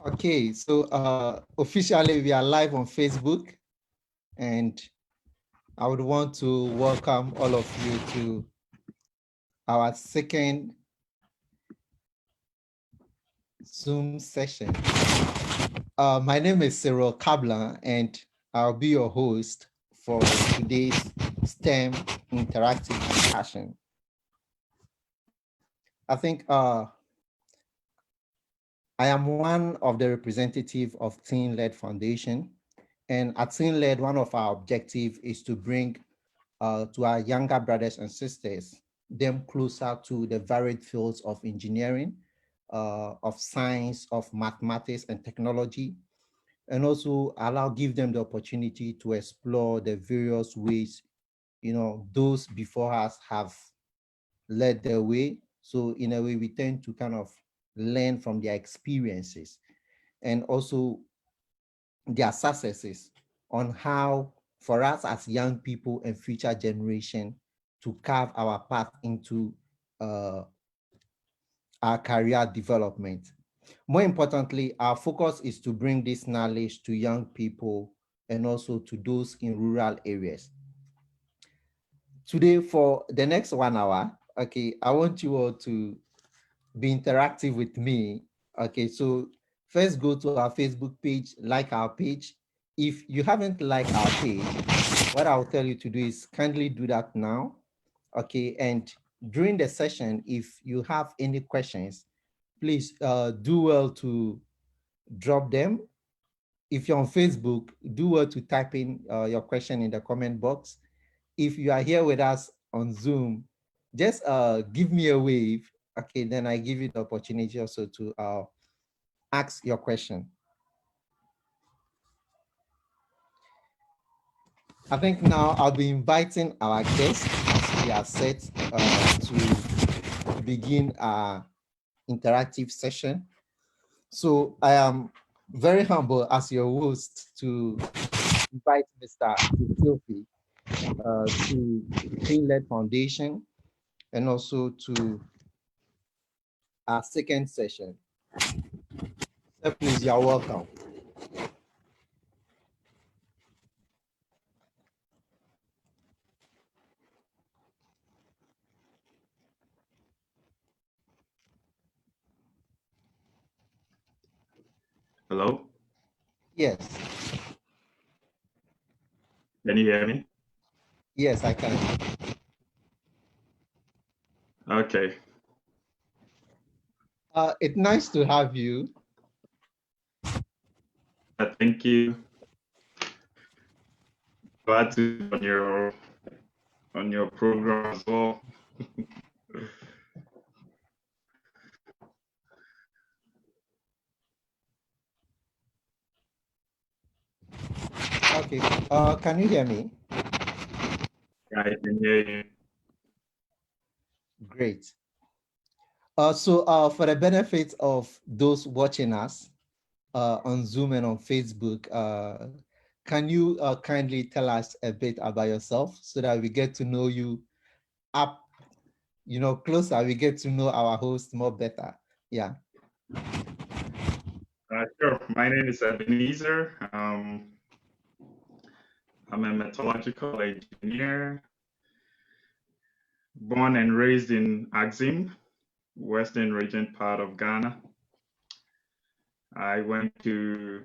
Okay, so officially we are live on Facebook, and I would want to welcome all of you to our second Zoom session. My name is Cyril Kablan, and I'll be your host for today's STEM interactive discussion. I think I am one of the representatives of Teen-Led Foundation, and at Teen-Led, one of our objectives is to bring to our younger brothers and sisters, them closer to the varied fields of engineering, of science, of mathematics and technology, and also give them the opportunity to explore the various ways, those before us have led the way. So in a way, we tend to kind of learn from their experiences and also their successes on how, for us as young people and future generation, to carve our path into our career development. More importantly, our focus is to bring this knowledge to young people and also to those in rural areas. Today, for the next 1 hour, okay, I want you all to be interactive with me. Okay, so first go to our Facebook page, like our page. If you haven't liked our page, what I'll tell you to do is kindly do that now. Okay, and during the session, if you have any questions, please do well to drop them. If you're on Facebook, do well to type in your question in the comment box. If you are here with us on Zoom, just give me a wave. Okay, then I give you the opportunity also to ask your question. I think now I'll be inviting our guests as we are set to begin our interactive session. So I am very humble as your host to invite Mr. Essilfie to Teen-Led Foundation and also to our second session. So please, you're welcome. Hello? Yes. Can you hear me? Yes, I can. Okay. It's nice to have you. Thank you. Glad to be on your program as well. Okay. Can you hear me? Yeah, I can hear you. Great. So for the benefit of those watching us on Zoom and on Facebook, can you kindly tell us a bit about yourself so that we get to know you up, closer, we get to know our host more better. Yeah. Sure. My name is Ebeneser. I'm a metallurgical engineer, born and raised in Axim, Western region part of Ghana. I went to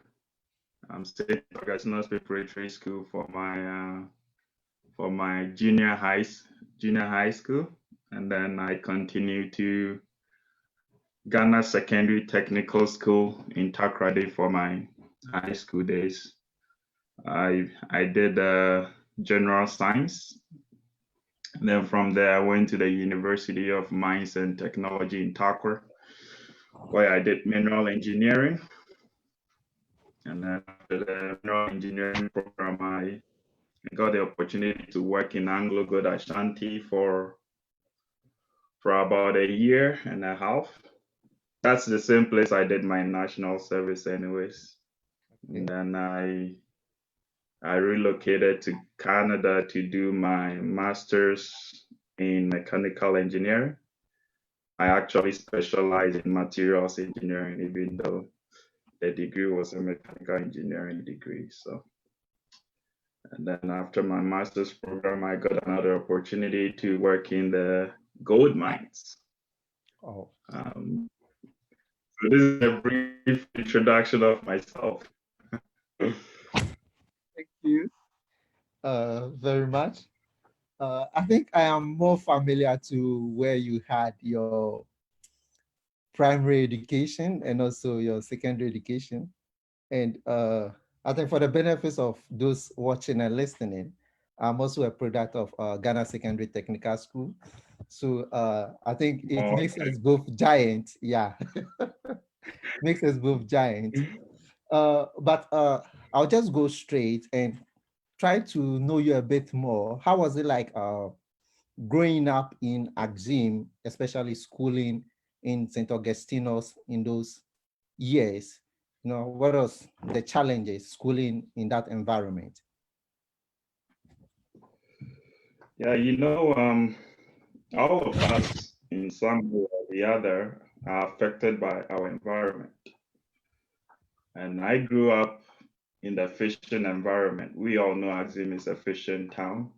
State Augustino's Preparatory School for my junior high school, and then I continued to Ghana Secondary Technical School in Takoradi for my high school days. I did general science. And then from there, I went to the University of Mines and Technology in Takoradi, where I did mineral engineering. And then after the mineral engineering program, I got the opportunity to work in Anglo-Gold Ashanti for about a year and a half. That's the same place I did my national service anyways. Okay. And then I relocated to Canada to do my master's in mechanical engineering. I actually specialize in materials engineering, even though the degree was a mechanical engineering degree. So, and then after my master's program, I got another opportunity to work in the gold mines. Oh, So this is a brief introduction of myself. thank you very much. I think I am more familiar to where you had your primary education and also your secondary education. And I think for the benefits of those watching and listening, I'm also a product of Ghana Secondary Technical School. So I think it makes us both giants. Yeah, makes us both giants. But I'll just go straight and try to know you a bit more. How was it like growing up in Axim, especially schooling in St. Augustinos in those years? You know, what was the challenges schooling in that environment? Yeah, all of us in some way or the other are affected by our environment. And I grew up in the fishing environment. We all know Axim is a fishing town.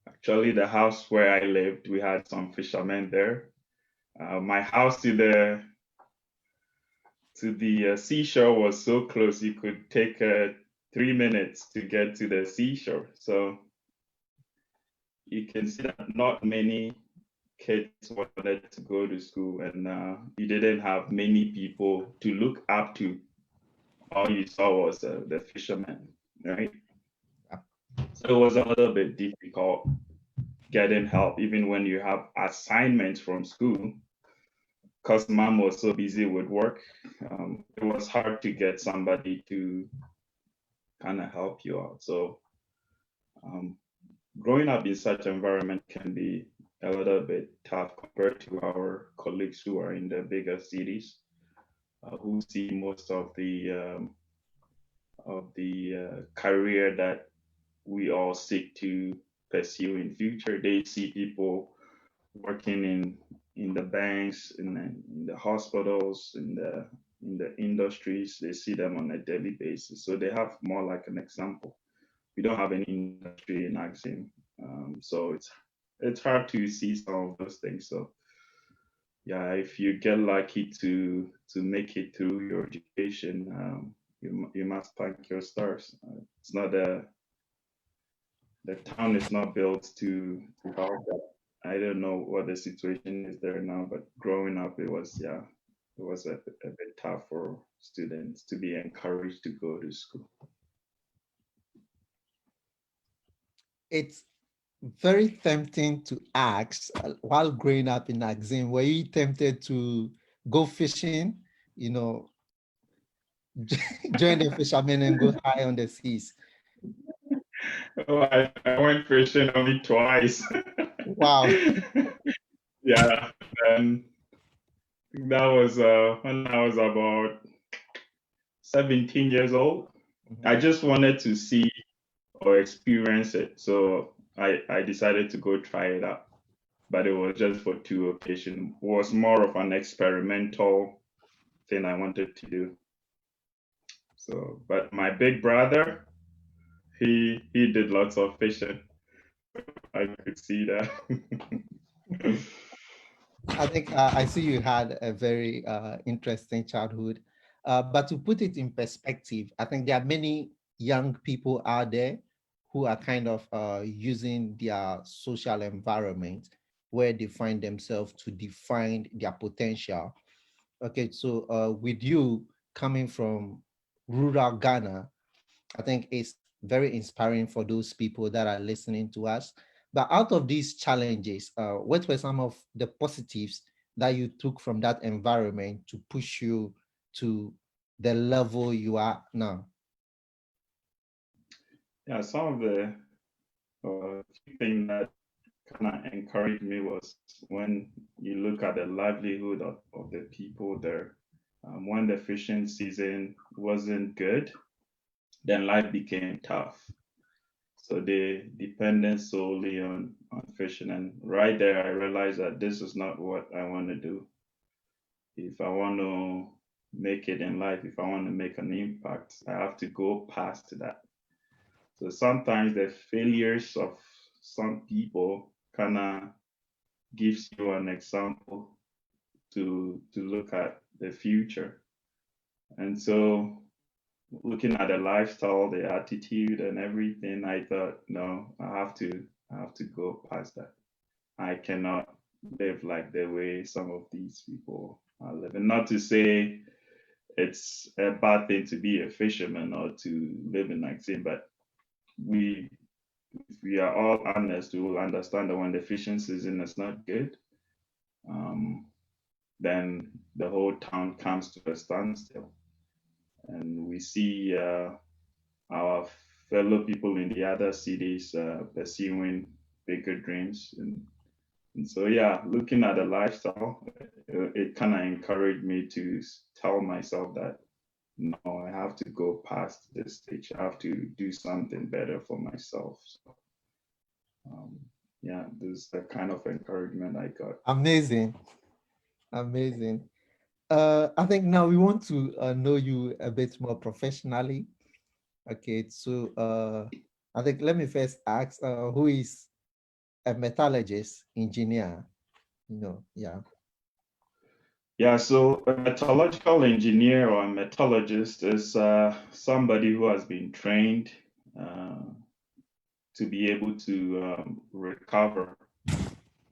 Actually, the house where I lived, we had some fishermen there. My house to the seashore was so close you could take 3 minutes to get to the seashore. So you can see that not many kids wanted to go to school, and you didn't have many people to look up to. All you saw was the fishermen, right? So it was a little bit difficult getting help, even when you have assignments from school, because mom was so busy with work. It was hard to get somebody to kind of help you out. So um, growing up in such environment can be a little bit tough compared to our colleagues who are in the bigger cities, who see most of the career that we all seek to pursue in future. They see people working in the banks, in the hospitals, in the industries. They see them on a daily basis, so they have more like an example. We don't have any industry in Axim, so it's hard to see some of those things. So yeah, if you get lucky to make it through your education, you must thank your stars. It's not the town is not built to help that. I don't know what the situation is there now, but growing up, it was a bit tough for students to be encouraged to go to school. It's very tempting to ask while growing up in Axim, were you tempted to go fishing, you know, join the fishermen and go high on the seas? Oh, I went fishing only twice. Wow. Yeah, and that was when I was about 17 years old. I just wanted to see or experience it. So I decided to go try it out. But it was just for 2 occasions. It was more of an experimental thing I wanted to do. So, but my big brother, he did lots of fishing. I could see that. I think I see you had a very interesting childhood. But to put it in perspective, I think there are many young people out there who are kind of using their social environment where they find themselves to define their potential. Okay, so with you coming from rural Ghana, I think it's very inspiring for those people that are listening to us. But out of these challenges, what were some of the positives that you took from that environment to push you to the level you are now? Yeah, some of the thing that kind of encouraged me was when you look at the livelihood of the people there. When the fishing season wasn't good, then life became tough. So they depended solely on fishing. And right there, I realized that this is not what I want to do. If I want to make it in life, if I want to make an impact, I have to go past that. So sometimes the failures of some people kind of gives you an example to look at the future. And so looking at the lifestyle, the attitude and everything, I thought, no, I have to go past that. I cannot live like the way some of these people are living. Not to say it's a bad thing to be a fisherman or to live in Exim, but we if we are all honest, we will understand that when the fishing season is not good, um, then the whole town comes to a standstill. And we see our fellow people in the other cities pursuing bigger dreams. And so, yeah, looking at the lifestyle, it kind of encouraged me to tell myself that no, I have to go past this stage. I have to do something better for myself. So, yeah, this is the kind of encouragement I got. Amazing. Amazing. I think now we want to know you a bit more professionally. Okay, so I think let me first ask who is a metallurgist engineer? Yeah. Yeah, so a metallurgical engineer or a metallurgist is somebody who has been trained uh, to be able to recover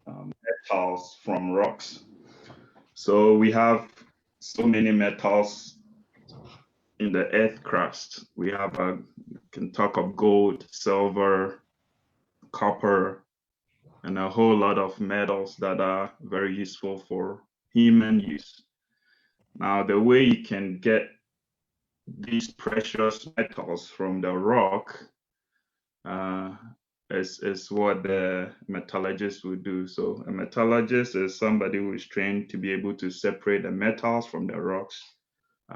metals from rocks. So we have so many metals in the earth crust. We have can talk of gold, silver, copper, and a whole lot of metals that are very useful for human use. Now, the way you can get these precious metals from the rock uh, is what the metallurgist would do. So a metallurgist is somebody who is trained to be able to separate the metals from the rocks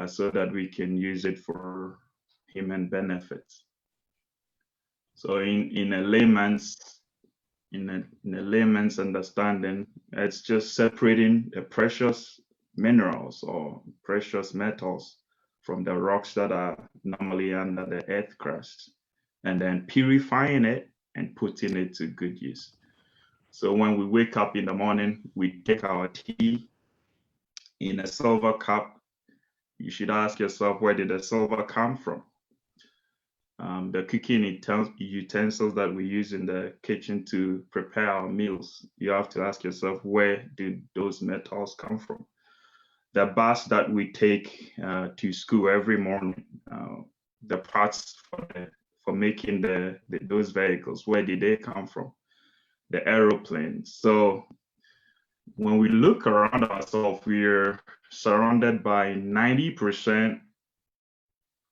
so that we can use it for human benefits. So in a layman's understanding, it's just separating the precious minerals or precious metals from the rocks that are normally under the earth crust, and then purifying it and putting it to good use. So when we wake up in the morning, we take our tea in a silver cup. You should ask yourself, where did the silver come from? The cooking utensils that we use in the kitchen to prepare our meals, you have to ask yourself, where did those metals come from? The bus that we take to school every morning, the parts for making those vehicles, where did they come from? The aeroplanes. So when we look around ourselves, we're surrounded by 90%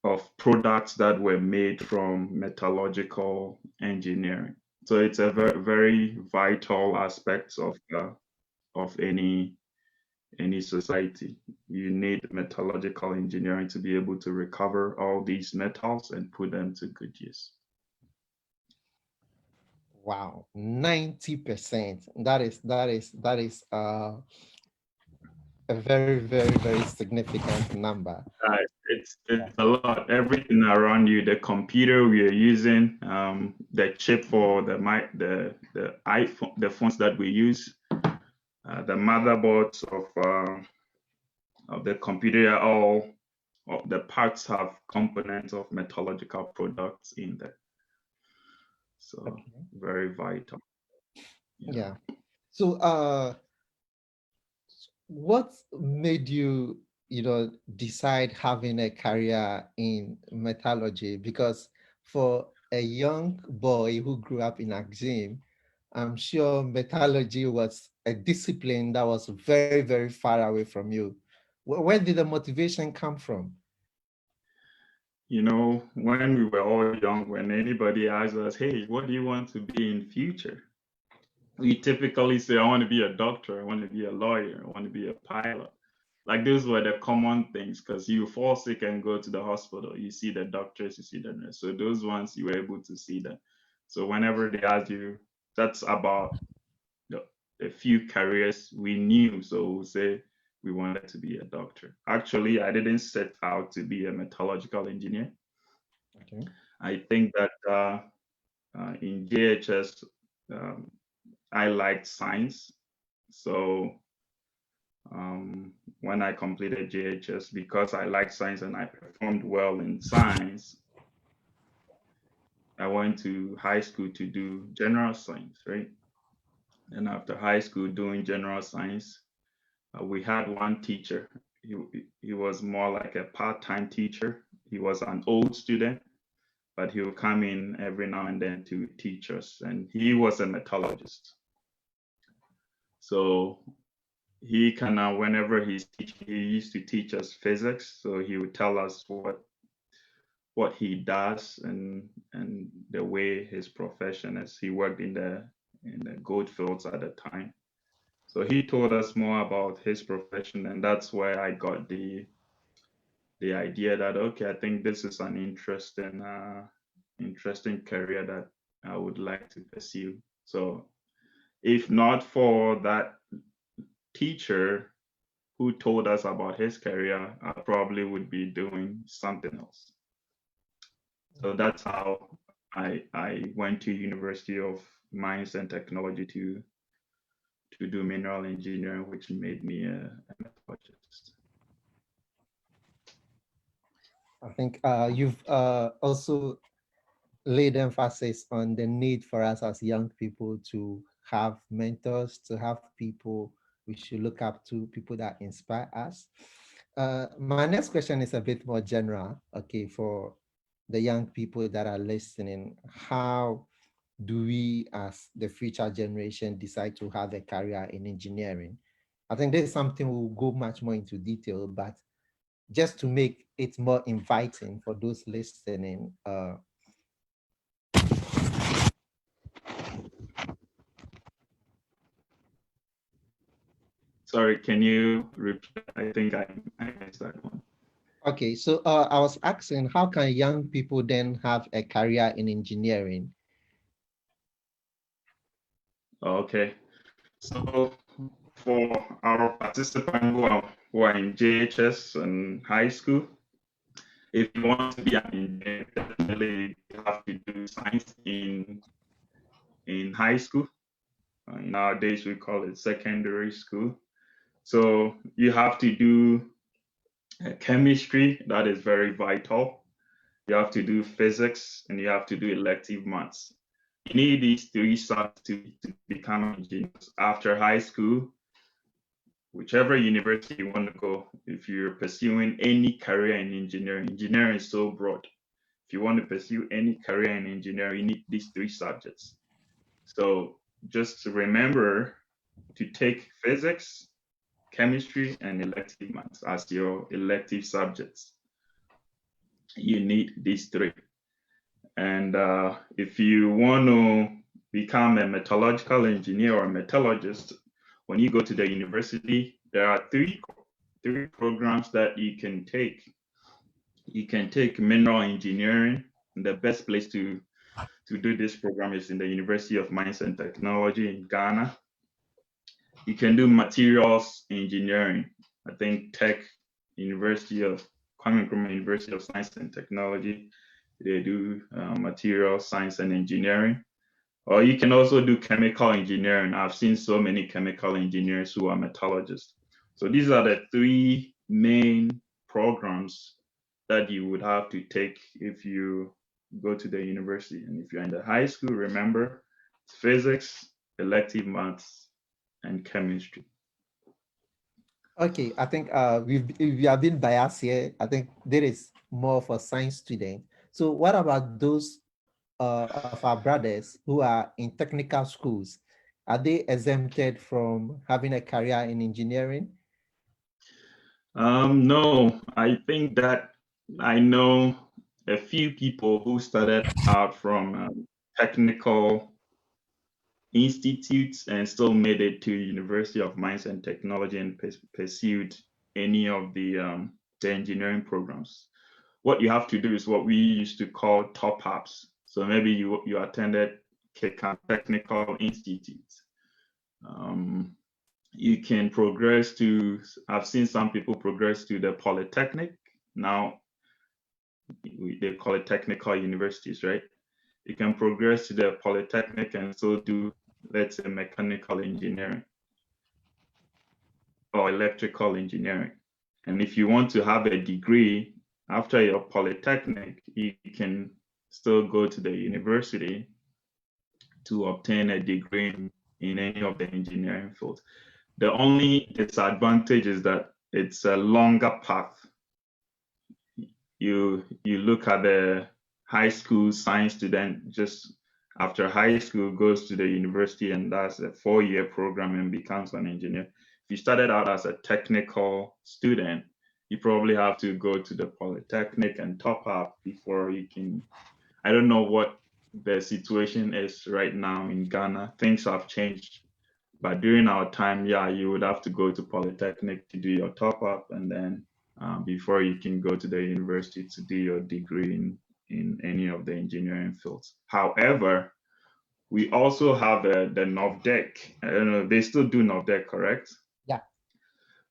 of products that were made from metallurgical engineering. So it's a very, very vital aspect of any society. You need metallurgical engineering to be able to recover all these metals and put them to good use. Wow, 90%. That is a very, very, very significant number. It's a lot. Everything around you, the computer we are using, the chip for the iPhone, the phones that we use, the motherboards of the computer, all of the parts have components of metallurgical products in there. So Okay. very vital. Yeah. So what made you, decide having a career in metallurgy? Because for a young boy who grew up in Axim, I'm sure metallurgy was a discipline that was very, very far away from you. Where did the motivation come from? You know, when we were all young, when anybody asked us, hey, what do you want to be in future? We typically say, I want to be a doctor, I want to be a lawyer, I want to be a pilot. Like those were the common things because you fall sick and go to the hospital, you see the doctors, you see the nurse. So those ones you were able to see them. So whenever they ask you, that's about a few careers we knew. So we'll say we wanted to be a doctor. Actually, I didn't set out to be a metallurgical engineer. Okay. I think that in JHS, I liked science. So when I completed JHS, because I liked science and I performed well in science, I went to high school to do general science, right? And after high school doing general science, we had one teacher. He was more like a part-time teacher. He was an old student, but he would come in every now and then to teach us. And he was a metallurgist. So he kind of, whenever he's teaching, he used to teach us physics. So he would tell us what he does and the way his profession is. He worked in the gold fields at the time. So he told us more about his profession, and that's where I got the idea that, okay, I think this is an interesting career that I would like to pursue. So if not for that teacher who told us about his career, I probably would be doing something else. So that's how I went to University of Mines and Technology to do mineral engineering, which made me a metallurgist. I think you've also laid emphasis on the need for us as young people to have mentors, to have people we should look up to, people that inspire us. My next question is a bit more general, okay, for the young people that are listening. How do we, as the future generation, decide to have a career in engineering? I think this is something we'll go much more into detail, but just to make it more inviting for those listening, Sorry, can you repeat? I think I missed that one. okay, so I was asking, how can young people then have a career in engineering? Okay, so for our participants who are in JHS and high school, if you want to be an engineer, definitely you have to do science in high school. Nowadays we call it secondary school. So you have to do chemistry, that is very vital. You have to do physics and you have to do elective maths. You need these three subjects to become engineers. After high school, whichever university you want to go, if you're pursuing any career in engineering, engineering is so broad. If you want to pursue any career in engineering, you need these three subjects. So just remember to take physics, chemistry, and elective maths as your elective subjects. You need these three. And if you want to become a metallurgical engineer or a metallurgist, when you go to the university, there are three programs that you can take. You can take mineral engineering, and the best place to do this program is in the University of Mines and Technology in Ghana. You can do materials engineering. I think Kwame Nkrumah University of Science and Technology, they do material science and engineering. Or you can also do chemical engineering. I've seen so many chemical engineers who are metallurgists. So these are the three main programs that you would have to take if you go to the university. And if you're in the high school, remember, it's physics, elective maths, and chemistry. Okay, I think we have been biased here. I think there is more for science students. So what about those of our brothers who are in technical schools? Are they exempted from having a career in engineering? No, I think that I know a few people who started out from technical institutes and still made it to University of Mines and Technology and pursued any of the engineering programs. What you have to do is what we used to call top ups. So maybe you attended Technical Institute. You can progress to, I've seen some people progress to the polytechnic. Now they call it technical universities, right? You can progress to the polytechnic and still do, let's say, mechanical engineering or electrical engineering. And if you want to have a degree after your polytechnic, you can still go to the university to obtain a degree in any of the engineering fields. The only disadvantage is that it's a longer path. You look at the high school science student, just after high school goes to the university, and that's a 4-year program and becomes an engineer. If you started out as a technical student, you probably have to go to the polytechnic and top up before you can. I don't know what the situation is right now in Ghana. Things have changed. But during our time, yeah, you would have to go to polytechnic to do your top up, and then before you can go to the university to do your degree in any of the engineering fields. However, we also have the NOVDEC. I don't know, they still do NOVDEC, correct? Yeah.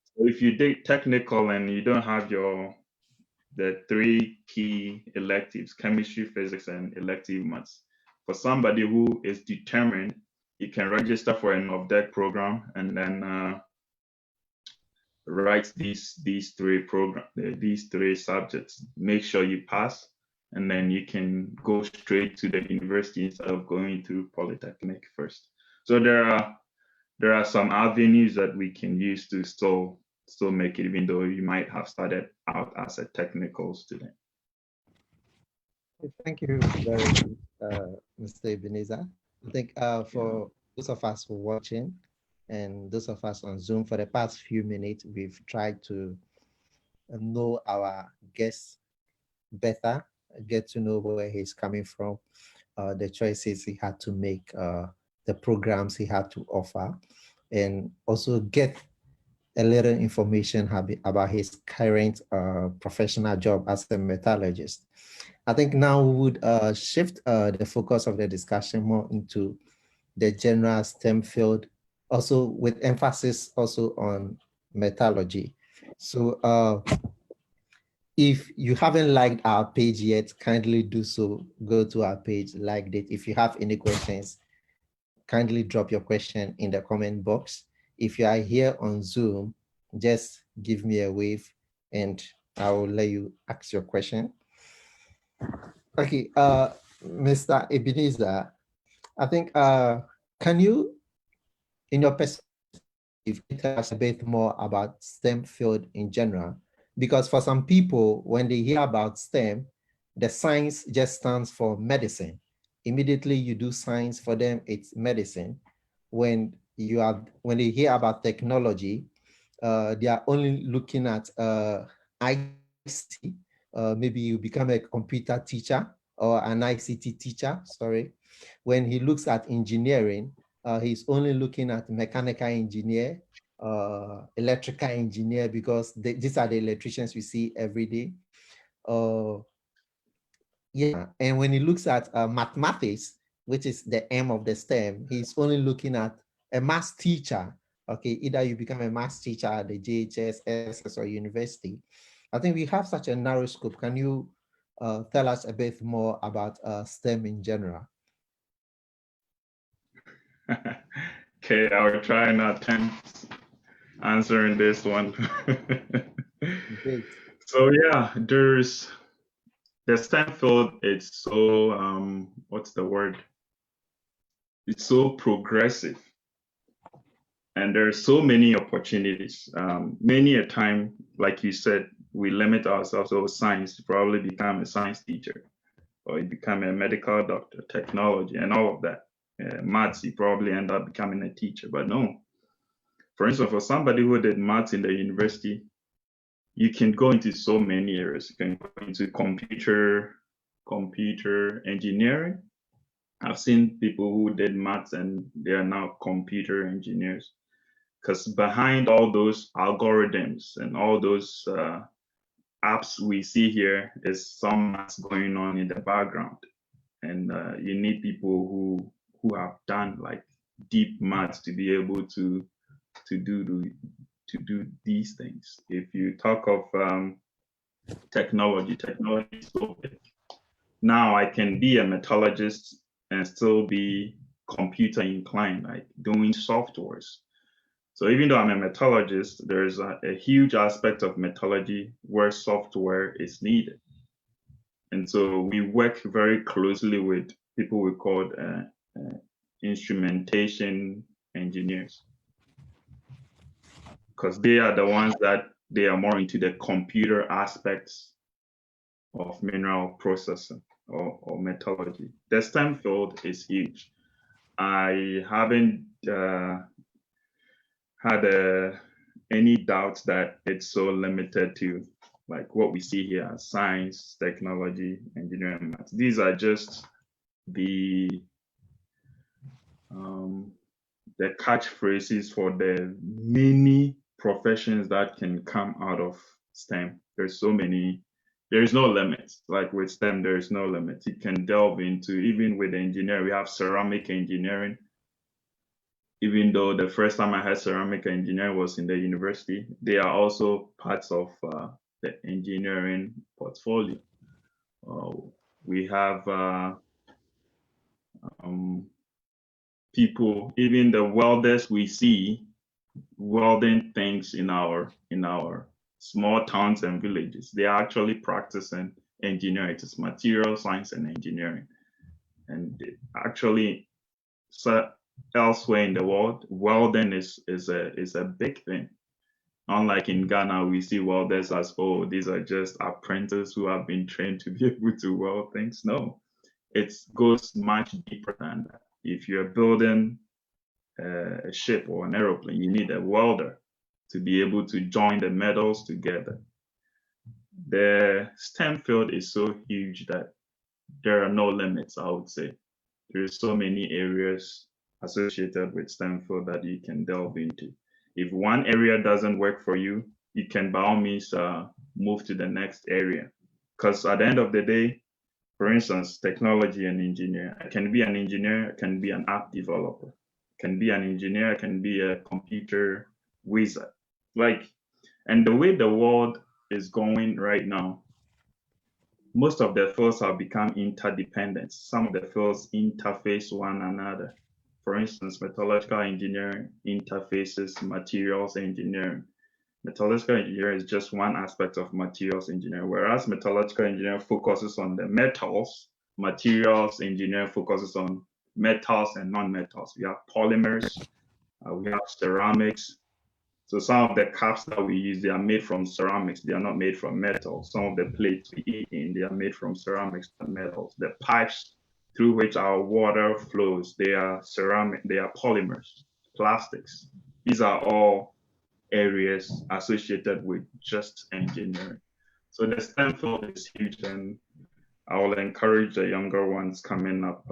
So if you did technical and you don't have the 3 key electives, chemistry, physics, and elective maths, for somebody who is determined, you can register for an NOVDEC program and then write these 3 subjects. Make sure you pass, and then you can go straight to the university instead of going through polytechnic first. So there are some avenues that we can use to still make it, even though you might have started out as a technical student. Thank you very much, Mr. Ebeneser. I think for those of us who are watching and those of us on Zoom, for the past few minutes, we've tried to know our guest better, get to know where he's coming from, the choices he had to make, the programs he had to offer, and also get a little information about his current professional job as a metallurgist. I think now we would shift the focus of the discussion more into the general STEM field, also with emphasis also on metallurgy. So if you haven't liked our page yet, kindly do so. Go to our page, like it. If you have any questions, kindly drop your question in the comment box. If you are here on Zoom, just give me a wave and I will let you ask your question. Okay, Mr. Ebeneser, I think, can you, in your perspective, tell us a bit more about STEM field in general? Because for some people, when they hear about STEM, the science just stands for medicine. Immediately you do science, for them, it's medicine. When they hear about technology, they are only looking at ICT. Maybe you become a computer teacher or an ICT teacher, sorry. When he looks at engineering, he's only looking at mechanical engineer, electrical engineer, because these are the electricians we see every day. Yeah, and when he looks at mathematics, which is the aim of the STEM, he's only looking at a math teacher. Okay, either you become a math teacher at the JHS, SS, or university. I think we have such a narrow scope. Can you tell us a bit more about STEM in general? Okay, I will try and attempt answering this one. Great. So yeah, there's the STEM field. It's so what's the word? It's so progressive, and there are so many opportunities. Many a time, like you said, we limit ourselves to science. You probably become a science teacher, or you become a medical doctor, technology, and all of that. Maths, you probably end up becoming a teacher. But no, for instance, for somebody who did maths in the university, you can go into so many areas. You can go into computer engineering. I've seen people who did maths and they are now computer engineers. Because behind all those algorithms and all those apps we see here is some maths going on in the background. And you need people who have done like deep maths to be able to to do these things. If you talk of technology is so big. Now I can be a metallurgist and still be computer inclined, like doing softwares. So even though I'm a metallurgist, there's a huge aspect of metallurgy where software is needed. And so we work very closely with people we call instrumentation engineers, because they are the ones that they are more into the computer aspects of mineral processing or metallurgy. The STEM field is huge. I haven't had any doubts that it's so limited to like what we see here as science, technology, engineering, math. These are just the catchphrases for the many professions that can come out of STEM. There's so many. There is no limits. Like with STEM, there is no limits. You can delve into, even with engineering, we have ceramic engineering. Even though the first time I had ceramic engineering was in the university, they are also parts of the engineering portfolio. We have people, even the welders we see welding things in our small towns and villages. They are actually practicing engineering. It is material science and engineering. And actually, so elsewhere in the world, welding is a big thing. Unlike in Ghana, we see welders as, oh, these are just apprentices who have been trained to be able to weld things. No, it goes much deeper than that. If you're building a ship or an aeroplane, you need a welder to be able to join the metals together. The STEM field is so huge that there are no limits, I would say. There's so many areas associated with STEM field that you can delve into. If one area doesn't work for you, you can by all means move to the next area. Because at the end of the day, for instance, technology and engineer, I can be an engineer, I can be an app developer, I can be an engineer, I can be a computer wizard. Like, and the way the world is going right now, most of the fields have become interdependent. Some of the fields interface one another. For instance, metallurgical engineering interfaces materials engineering. Metallurgical engineering is just one aspect of materials engineering, whereas metallurgical engineering focuses on the metals, materials engineering focuses on metals and non-metals. We have polymers, we have ceramics. So some of the cups that we use, they are made from ceramics. They are not made from metal. Some of the plates we eat in, they are made from ceramics and metals. The pipes through which our water flows, they are ceramic, they are polymers, plastics. These are all areas associated with just engineering. So the STEM field is huge, and I will encourage the younger ones coming up,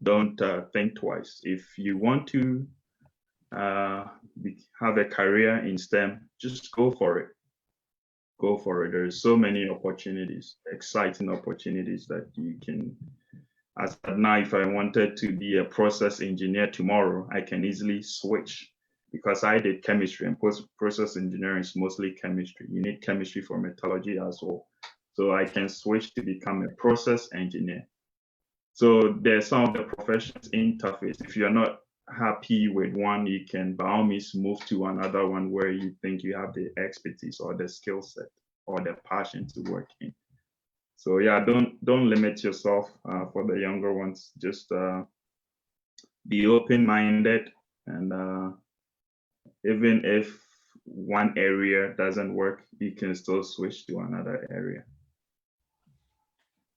don't think twice. If you want to have a career in STEM, just go for it. Go for it. There's so many opportunities, exciting opportunities that you can. As of now, if I wanted to be a process engineer tomorrow, I can easily switch because I did chemistry, and process engineering is mostly chemistry. You need chemistry for metallurgy as well. So I can switch to become a process engineer. So there's some of the professions interface. If you're not happy with one, you can by all means move to another one where you think you have the expertise or the skill set or the passion to work in. So yeah, don't limit yourself for the younger ones. Just be open-minded, and even if one area doesn't work, you can still switch to another area.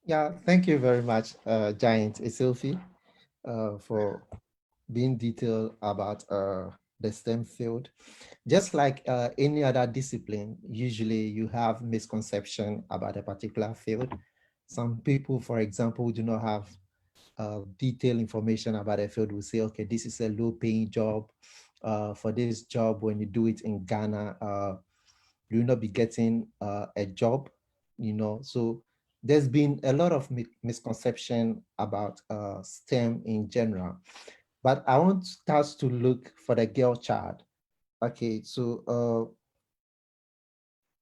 Yeah, thank you very much, Giant Essilfie, for being detailed about the STEM field. Just like any other discipline, usually you have misconception about a particular field. Some people, for example, do not have detailed information about a field. Will say, okay, this is a low-paying job. For this job, when you do it in Ghana, you will not be getting a job. So there's been a lot of misconception about STEM in general. But I want us to look for the girl child. Okay, so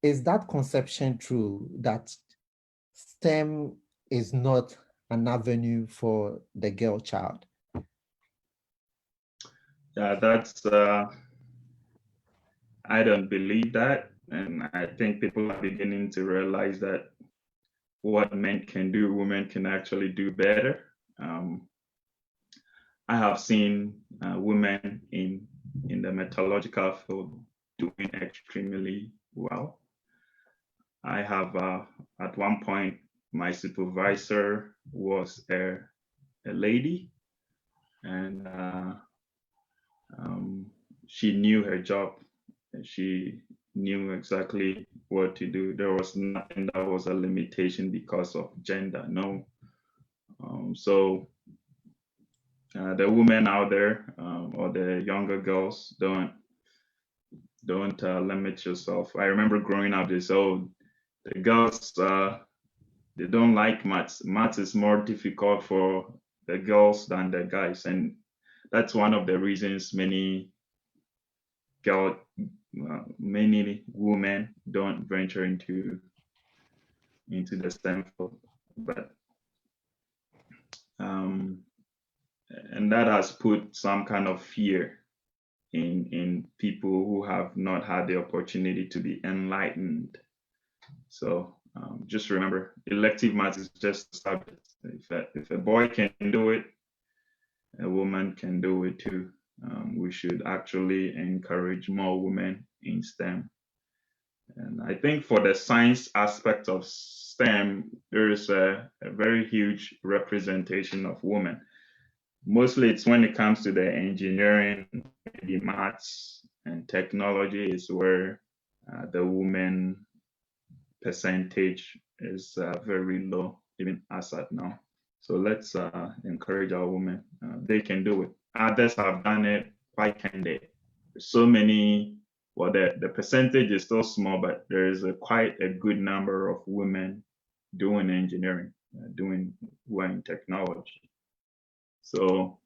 is that conception true that STEM is not an avenue for the girl child? Yeah, that's I don't believe that, and I think people are beginning to realize that what men can do, women can actually do better. Um, I have seen women in the metallurgical field doing extremely well. I have at one point my supervisor was a lady, and um, she knew her job. She knew exactly what to do. There was nothing that was a limitation because of gender. No. So the women out there or the younger girls don't limit yourself. I remember growing up, they said, "Oh, the girls they don't like maths. Maths is more difficult for the girls than the guys," and that's one of the reasons girl, many women don't venture into the STEM field. But um, and that has put some kind of fear in people who have not had the opportunity to be enlightened. So just remember, elective math is just a subject. If a boy can do it, a woman can do it too. We should actually encourage more women in STEM. And I think for the science aspect of STEM, there is a very huge representation of women. Mostly it's when it comes to the engineering, the maths, and technology is where the women percentage is very low, even as at now. So let's encourage our women. They can do it. Others have done it. Why can't they? So many, well, the percentage is still small, but there is quite a good number of women doing engineering, doing well in technology. So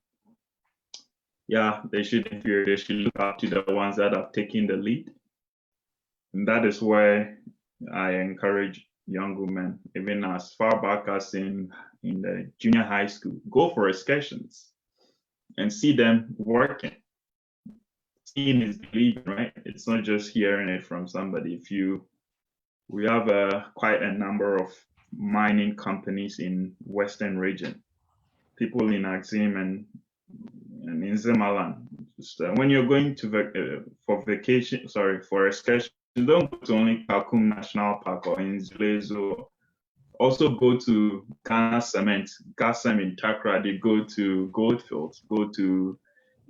yeah, they shouldn't fear. They should look up to the ones that have taken the lead. And that is where I encourage young women, even as far back as in the junior high school, go for excursions and see them working. Seeing is believing, right? It's not just hearing it from somebody. We have quite a number of mining companies in Western region, people in Axim and in Zimaland. Just, when you're going to for vacation, sorry, for excursion, don't go to only Kakum National Park or in Zilezo. Also go to Ghana Cement, Gasem in Takrady, go to Goldfields, go to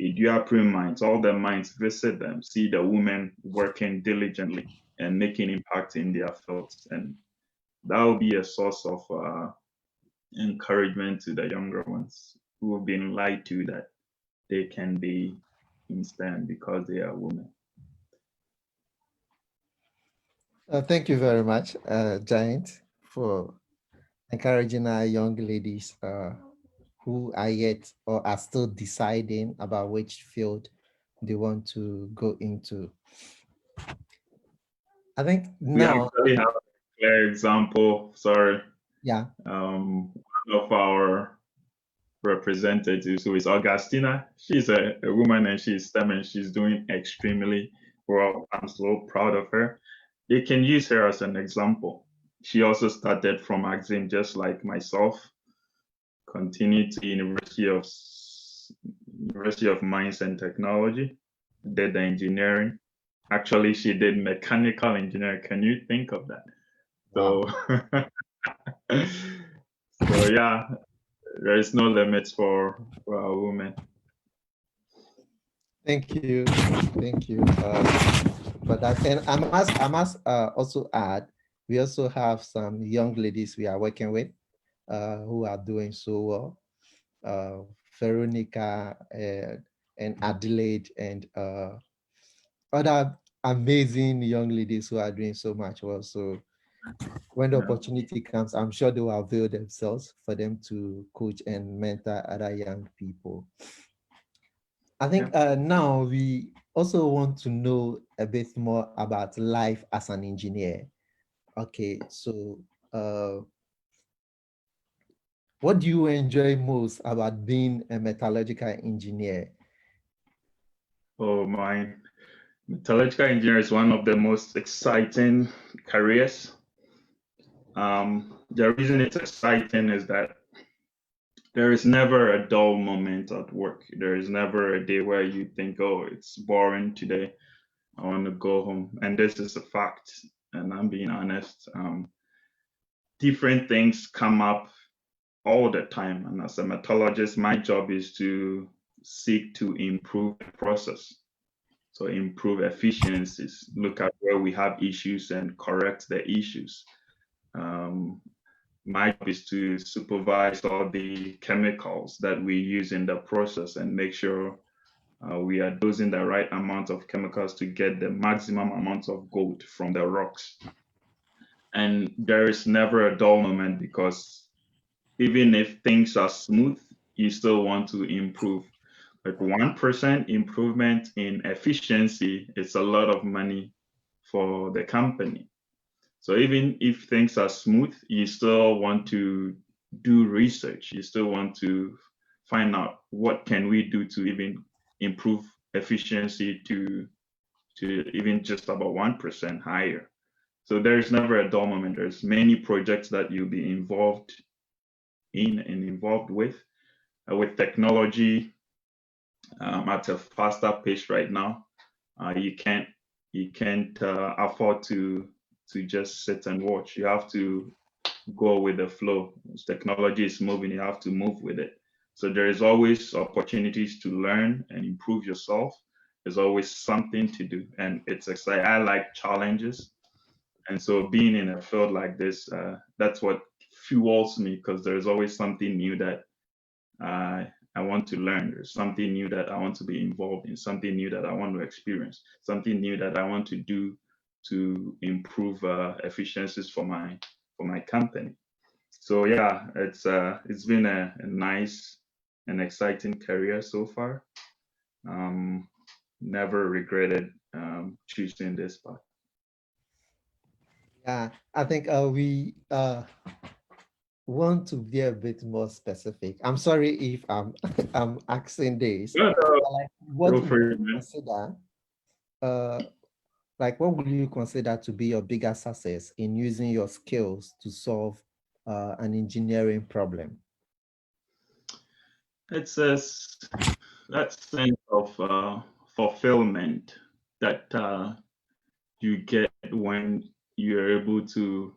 Iduaprim mines, all the mines, visit them, see the women working diligently and making impact in their fields. And that will be a source of encouragement to the younger ones who have been lied to that they can be in STEM because they are women. Thank you very much, Giant, for encouraging our young ladies who are yet or are still deciding about which field they want to go into. I think We now, actually have a clear example. Sorry, yeah, one of our representatives who is Augustina. She's a woman and she's STEM and she's doing extremely well. I'm so proud of her. They can use her as an example. She also started from Axim just like myself, continued to University of Mines and Technology, did the engineering. Actually, she did mechanical engineering. Can you think of that? wow. So, so yeah, there is no limits for a woman. Thank you for that. And I must also add, we also have some young ladies we are working with who are doing so well. Veronica and Adelaide and other amazing young ladies who are doing so much well. So when the Yeah. opportunity comes, I'm sure they will avail themselves for them to coach and mentor other young people. I think Yeah. now also want to know a bit more about life as an engineer. Okay, so what do you enjoy most about being a metallurgical engineer? Oh, my metallurgical engineer is one of the most exciting careers. The reason it's exciting is that there is never a dull moment at work. There is never a day where you think, oh, it's boring today. I want to go home. And this is a fact. And I'm being honest. Different things come up all the time. And as a metallurgist, my job is to seek to improve the process. So improve efficiencies, look at where we have issues and correct the issues. Um, my job is to supervise all the chemicals that we use in the process and make sure we are dosing the right amount of chemicals to get the maximum amount of gold from the rocks. And there is never a dull moment because even if things are smooth, you still want to improve. Like 1% improvement in efficiency is a lot of money for the company. So even if things are smooth, you still want to do research. You still want to find out what can we do to even improve efficiency to even just about 1% higher. So there's never a dull moment. There's many projects that you'll be involved in and involved with technology at a faster pace right now. You can't afford to just sit and watch. You have to go with the flow. As technology is moving, you have to move with it. So there is always opportunities to learn and improve yourself. There's always something to do, and it's exciting. I like challenges, and so being in a field like this, that's what fuels me because there's always something new that I want to learn. There's something new that I want to be involved in, something new that I want to experience, something new that I want to do to improve efficiencies for my company. So yeah, it's been a nice and exciting career so far. Um, Never regretted choosing this path. Yeah, I think we want to be a bit more specific. I'm sorry if I'm I'm asking this. But, Like, what go would for it, you man. consider? Like, what would you consider to be your biggest success in using your skills to solve an engineering problem? It's that sense of fulfillment that you get when you're able to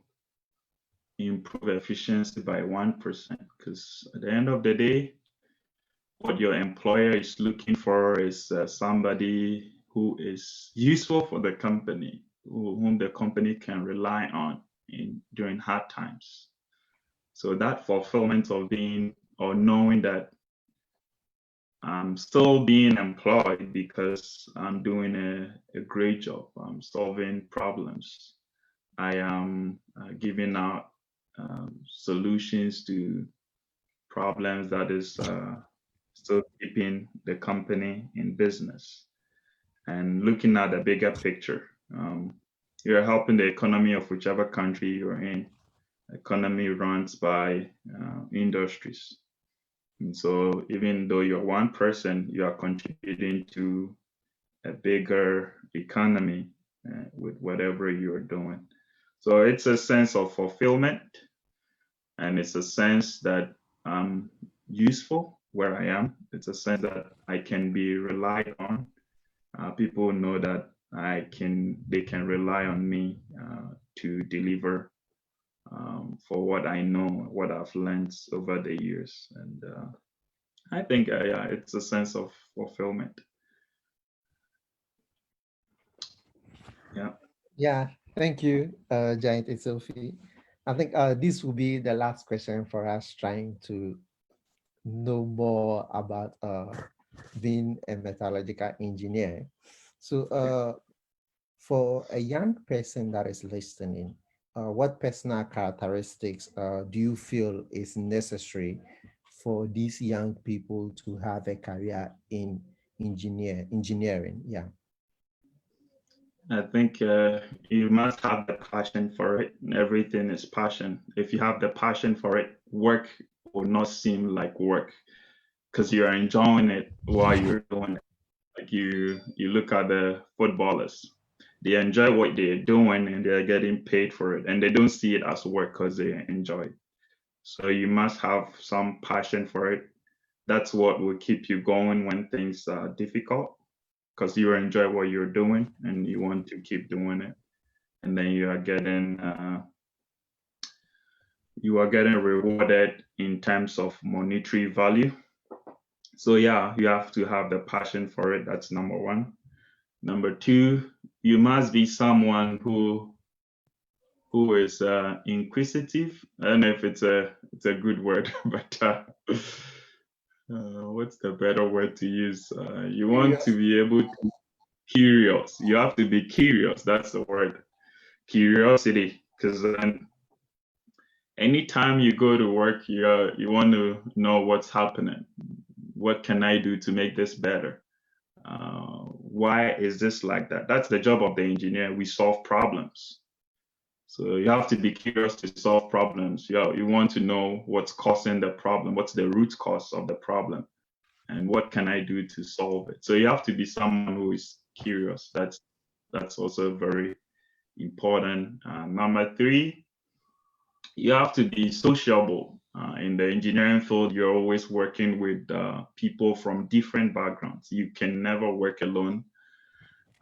improve efficiency by 1%. Because at the end of the day, what your employer is looking for is somebody who is useful for the company, whom the company can rely on during hard times. So that fulfillment of being or knowing that I'm still being employed because I'm doing a great job. I'm solving problems. I am giving out solutions to problems that is still keeping the company in business and looking at the bigger picture. You're helping the economy of whichever country you're in. Economy runs by industries. And so even though you're one person, you are contributing to a bigger economy with whatever you're doing. So it's a sense of fulfillment, and it's a sense that I'm useful where I am. It's a sense that I can be relied on. People know that they can rely on me to deliver for what I know, what I've learned over the years. And I think, yeah, it's a sense of fulfillment. Yeah. Yeah, thank you, Giant Ethiopia. I think this will be the last question for us, trying to know more about being a metallurgical engineer. So, for a young person that is listening, what personal characteristics do you feel is necessary for these young people to have a career in engineering? Yeah. I think you must have the passion for it. Everything is passion. If you have the passion for it, work will not seem like work because you're enjoying it while you're doing it. Like you look at the footballers, they enjoy what they're doing and they're getting paid for it, and they don't see it as work because they enjoy it. So you must have some passion for it. That's what will keep you going when things are difficult because you enjoy what you're doing and you want to keep doing it. And then you are getting rewarded in terms of monetary value. So yeah, you have to have the passion for it. That's number one. Number two, you must be someone who is inquisitive. I don't know if it's a good word, but what's the better word to use? You want to Curious. be able to curious. You have to be curious. That's the word. Curiosity, because then anytime you go to work, you want to know what's happening. What can I do to make this better? Why is this like that? That's the job of the engineer. We solve problems. So you have to be curious to solve problems. You want to know what's causing the problem, what's the root cause of the problem, and what can I do to solve it. So you have to be someone who is curious. That's also very important. Number three, you have to be sociable. In the engineering field, you're always working with people from different backgrounds. You can never work alone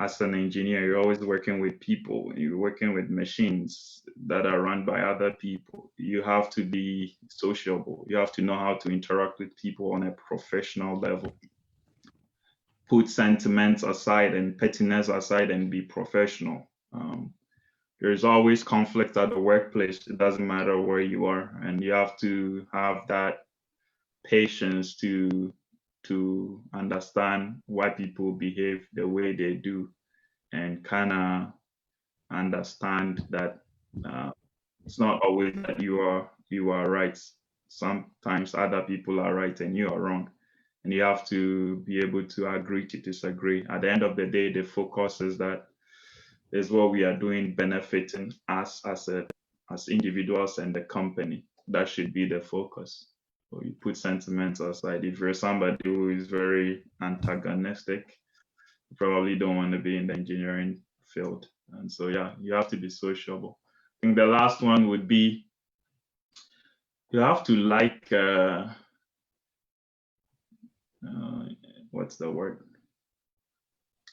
as an engineer. You're always working with people. You're working with machines that are run by other people. You have to be sociable. You have to know how to interact with people on a professional level. Put sentiments aside and pettiness aside and be professional. There's always conflict at the workplace. It doesn't matter where you are, and you have to have that patience to understand why people behave the way they do, and kind of understand that uh, it's not always that you are right. Sometimes other people are right and you are wrong, and you have to be able to agree to disagree. At the end of the day, the focus is that is what we are doing benefiting us as individuals and the company. That should be the focus. So you put sentiments aside. If you're somebody who is very antagonistic, you probably don't want to be in the engineering field. And so yeah, you have to be sociable. I think the last one would be you have to like uh, what's the word?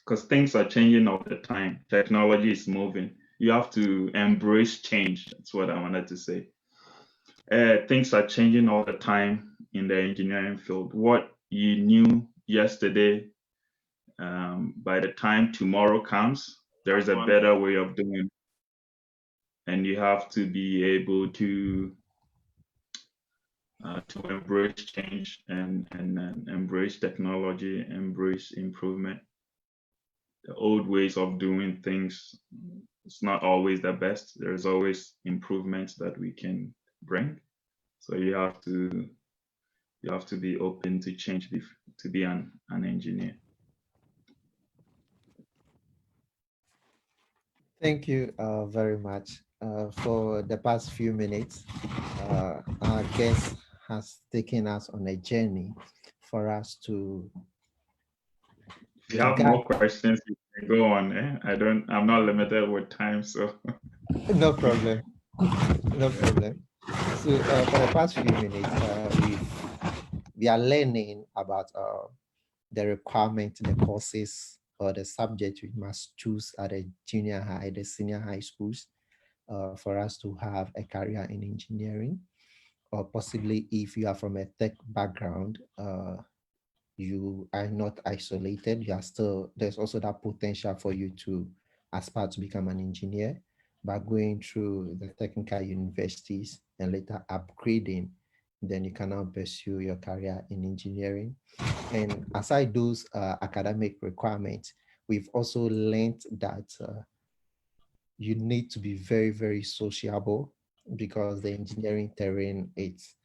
Because things are changing all the time. Technology is moving. You have to embrace change. That's what I wanted to say. Things are changing all the time in the engineering field. What you knew yesterday, by the time tomorrow comes, there is a better way of doing it. And you have to be able to embrace change and embrace technology, embrace improvement. The old ways of doing things, it's not always the best. There's always improvements that we can bring. So you have to be open to change to be an engineer. Thank you very much. For the past few minutes, our guest has taken us on a journey for us to If you have guide. more questions, you can go on. I'm not limited with time, so No problem. No problem. So for the past few minutes, we are learning about the requirement, the courses or the subject we must choose at the junior high, the senior high schools, for us to have a career in engineering, or possibly if you are from a tech background, you are not isolated. You are still, there's also that potential for you to aspire to become an engineer by going through the technical universities and later upgrading. Then you can now pursue your career in engineering. And aside those academic requirements, we've also learned that you need to be very, very sociable, because the engineering terrain, it's,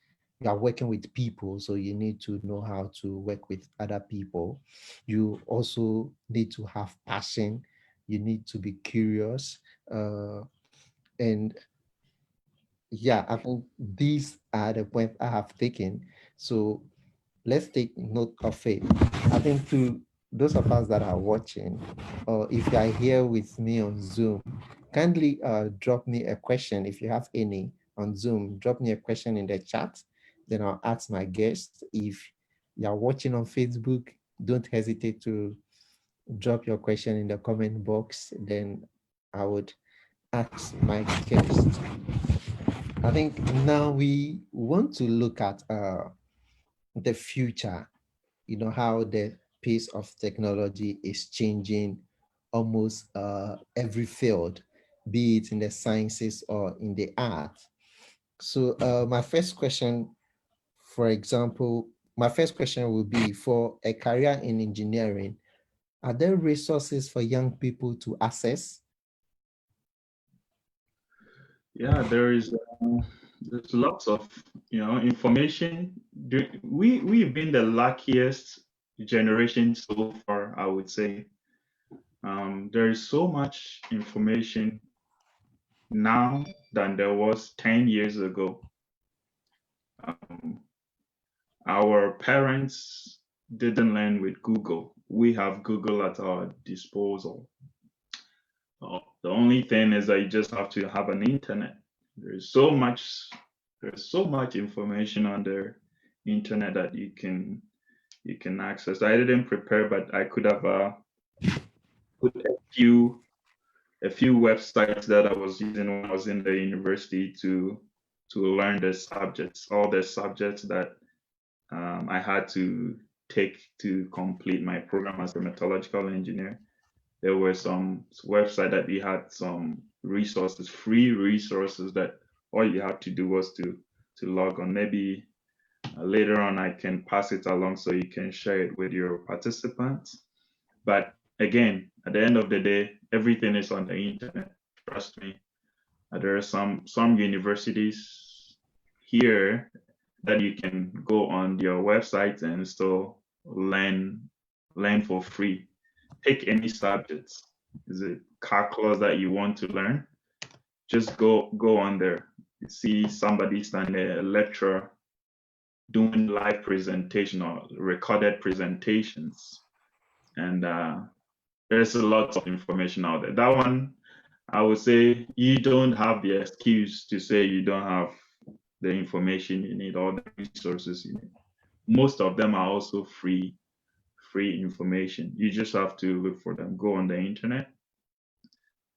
you are working with people, so you need to know how to work with other people. You also need to have passion you need to be curious. And yeah, I think these are the points I have taken. So let's take note of it. I think to those of us that are watching, or if you are here with me on Zoom, kindly drop me a question if you have any on Zoom. Drop me a question in the chat, then I'll ask my guest. If you are watching on Facebook, don't hesitate to drop your question in the comment box. Then I would ask my guest. I think now we want to look at the future, how the pace of technology is changing almost every field, be it in the sciences or in the art. So my first question, for example, my first question will be, for a career in engineering, are there resources for young people to access? Yeah, there's lots of information. We've been the luckiest generation so far, I would say. There is so much information now than there was 10 years ago. Um, our parents didn't learn with Google. We have Google at our disposal. The only thing is that you just have to have an internet. There's so much, there's so much information on the internet that you can access. I didn't prepare, but I could have put a few websites that I was using when I was in the university to learn the subjects, all the subjects that I had to take to complete my program as a metallurgical engineer. There were some website that we had some resources, free resources that all you had to do was to log on. Maybe later on I can pass it along so you can share it with your participants. But again, at the end of the day, everything is on the internet. Trust me. There are some universities here that you can go on your website and still learn for free. Pick any subjects. Is it calculus that you want to learn? Just go on there. You see somebody standing a lecturer doing live presentation or recorded presentations, and there's a lot of information out there. That one, I would say, you don't have the excuse to say you don't have the information you need, all the resources you need. Most of them are also free information. You just have to look for them. Go on the internet,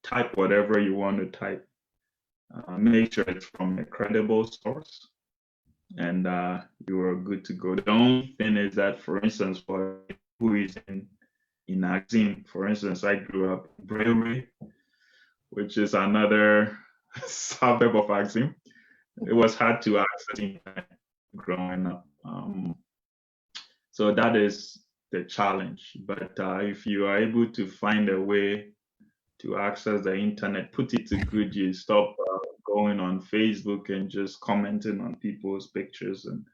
type whatever you want to type. Make sure it's from a credible source, and you are good to go. The only thing is that, for instance, for who is in Axim, for instance, I grew up in Brewery, which is another suburb of Axim. It was hard to access internet growing up. So that is the challenge. But if you are able to find a way to access the internet, put it to good use. Stop going on Facebook and just commenting on people's pictures, and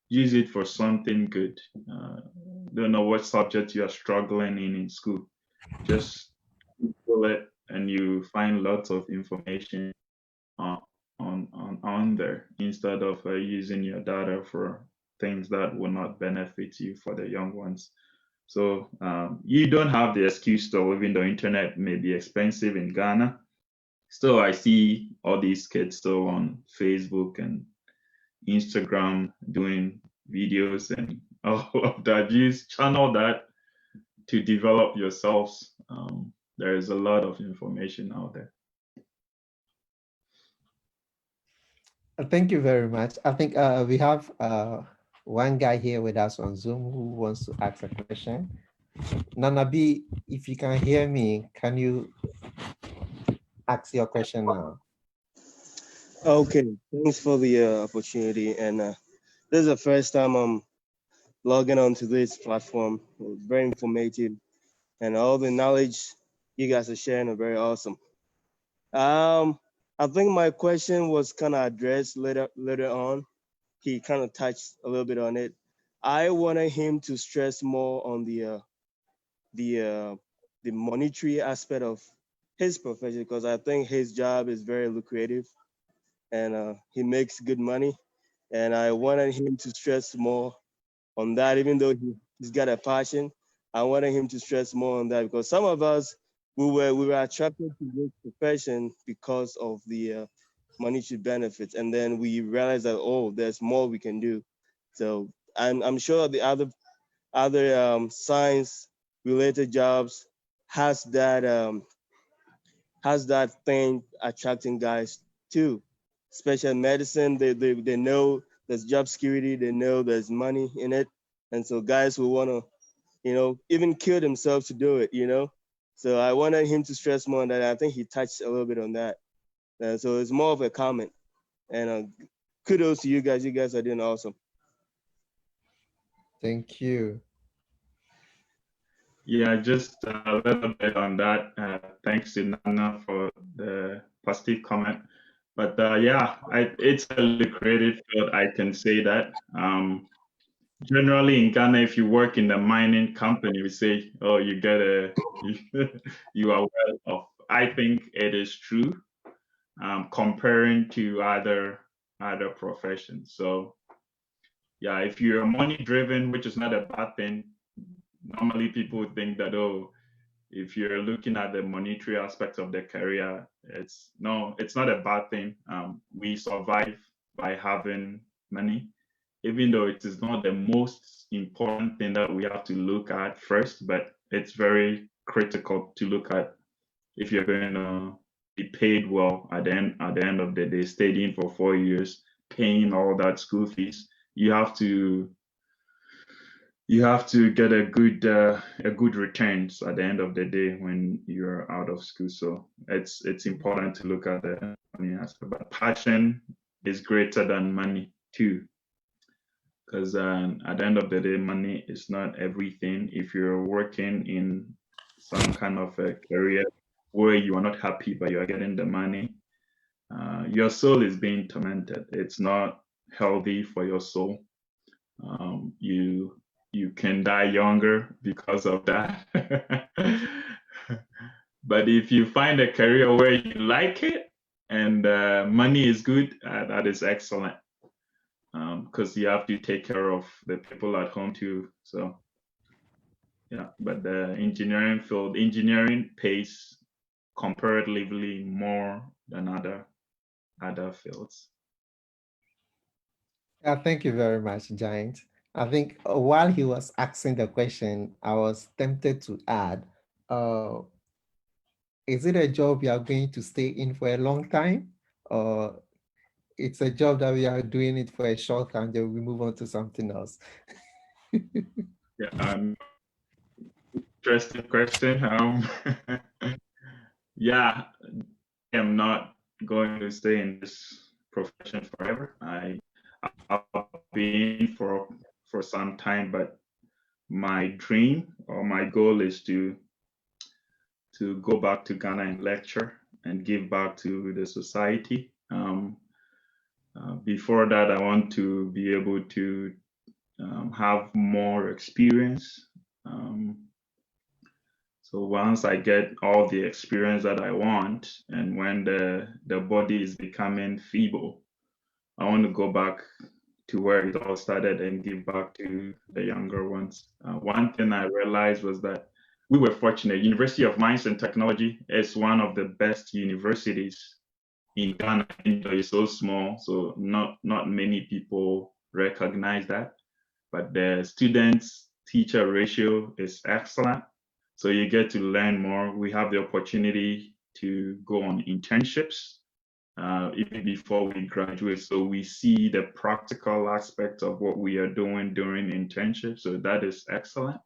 use it for something good. Don't know what subject you are struggling in school. Just Google it, and you find lots of information on on there, instead of using your data for things that will not benefit you for the young ones. So you don't have the excuse, though, even though internet may be expensive in Ghana. Still, I see all these kids still on Facebook and Instagram doing videos and all of that. Use channel that to develop yourselves. There is a lot of information out there. Thank you very much. I think we have one guy here with us on Zoom who wants to ask a question. Nanabi, if you can hear me, can you ask your question now? Okay, thanks for the opportunity. And this is the first time I'm logging onto this platform. It was very informative, and all the knowledge you guys are sharing are very awesome. I think my question was kind of addressed later on. He kind of touched a little bit on it. I wanted him to stress more on the the monetary aspect of his profession, because I think his job is very lucrative and he makes good money. And I wanted him to stress more on that, even though he's got a passion. I wanted him to stress more on that because some of us we were attracted to this profession because of the monetary benefits, and then we realized that, oh, there's more we can do. So I'm sure the other science related jobs has that thing attracting guys too. Special medicine, they know there's job security, they know there's money in it. And so guys will want to, even kill themselves to do it. So I wanted him to stress more on that. I think he touched a little bit on that. So it's more of a comment. And kudos to you guys. You guys are doing awesome. Thank you. Yeah, just a little bit on that. Thanks to Nana for the positive comment. But yeah, it's a lucrative field, I can say that. Generally in Ghana, if you work in the mining company, we say, oh, you you are well off. I think it is true, comparing to other professions. So yeah, if you're money driven, which is not a bad thing, normally people think that, oh, if you're looking at the monetary aspect of the career, it's not a bad thing. We survive by having money, even though it is not the most important thing that we have to look at first, but it's very critical to look at if you're going to be paid well at the end of the day, studying for 4 years, paying all that school fees. You have to get a good returns at the end of the day when you're out of school. So it's important to look at the money aspect. But passion is greater than money too, because at the end of the day, money is not everything. If you're working in some kind of a career where you are not happy but you are getting the money, your soul is being tormented. It's not healthy for your soul. You can die younger because of that. But if you find a career where you like it and money is good, that is excellent, because you have to take care of the people at home too. So yeah, but the engineering field, engineering pays comparatively more than other fields. Yeah, thank you very much, Giant. I think while he was asking the question, I was tempted to add, is it a job you are going to stay in for a long time? Or it's a job that we are doing it for a short time, then we move on to something else? Yeah, interesting question. Yeah, I'm not going to stay in this profession forever. I'll be in for some time, but my dream or my goal is to go back to Ghana and lecture and give back to the society. Before that, I want to be able to have more experience. So once I get all the experience that I want, and when the body is becoming feeble, I want to go back to where it all started and give back to the younger ones. One thing I realized was that we were fortunate. University of Mines and Technology is one of the best universities in Ghana. It's so small, so not many people recognize that. But the students-teacher ratio is excellent. So you get to learn more. We have the opportunity to go on internships even before we graduate. So we see the practical aspect of what we are doing during internship. So that is excellent.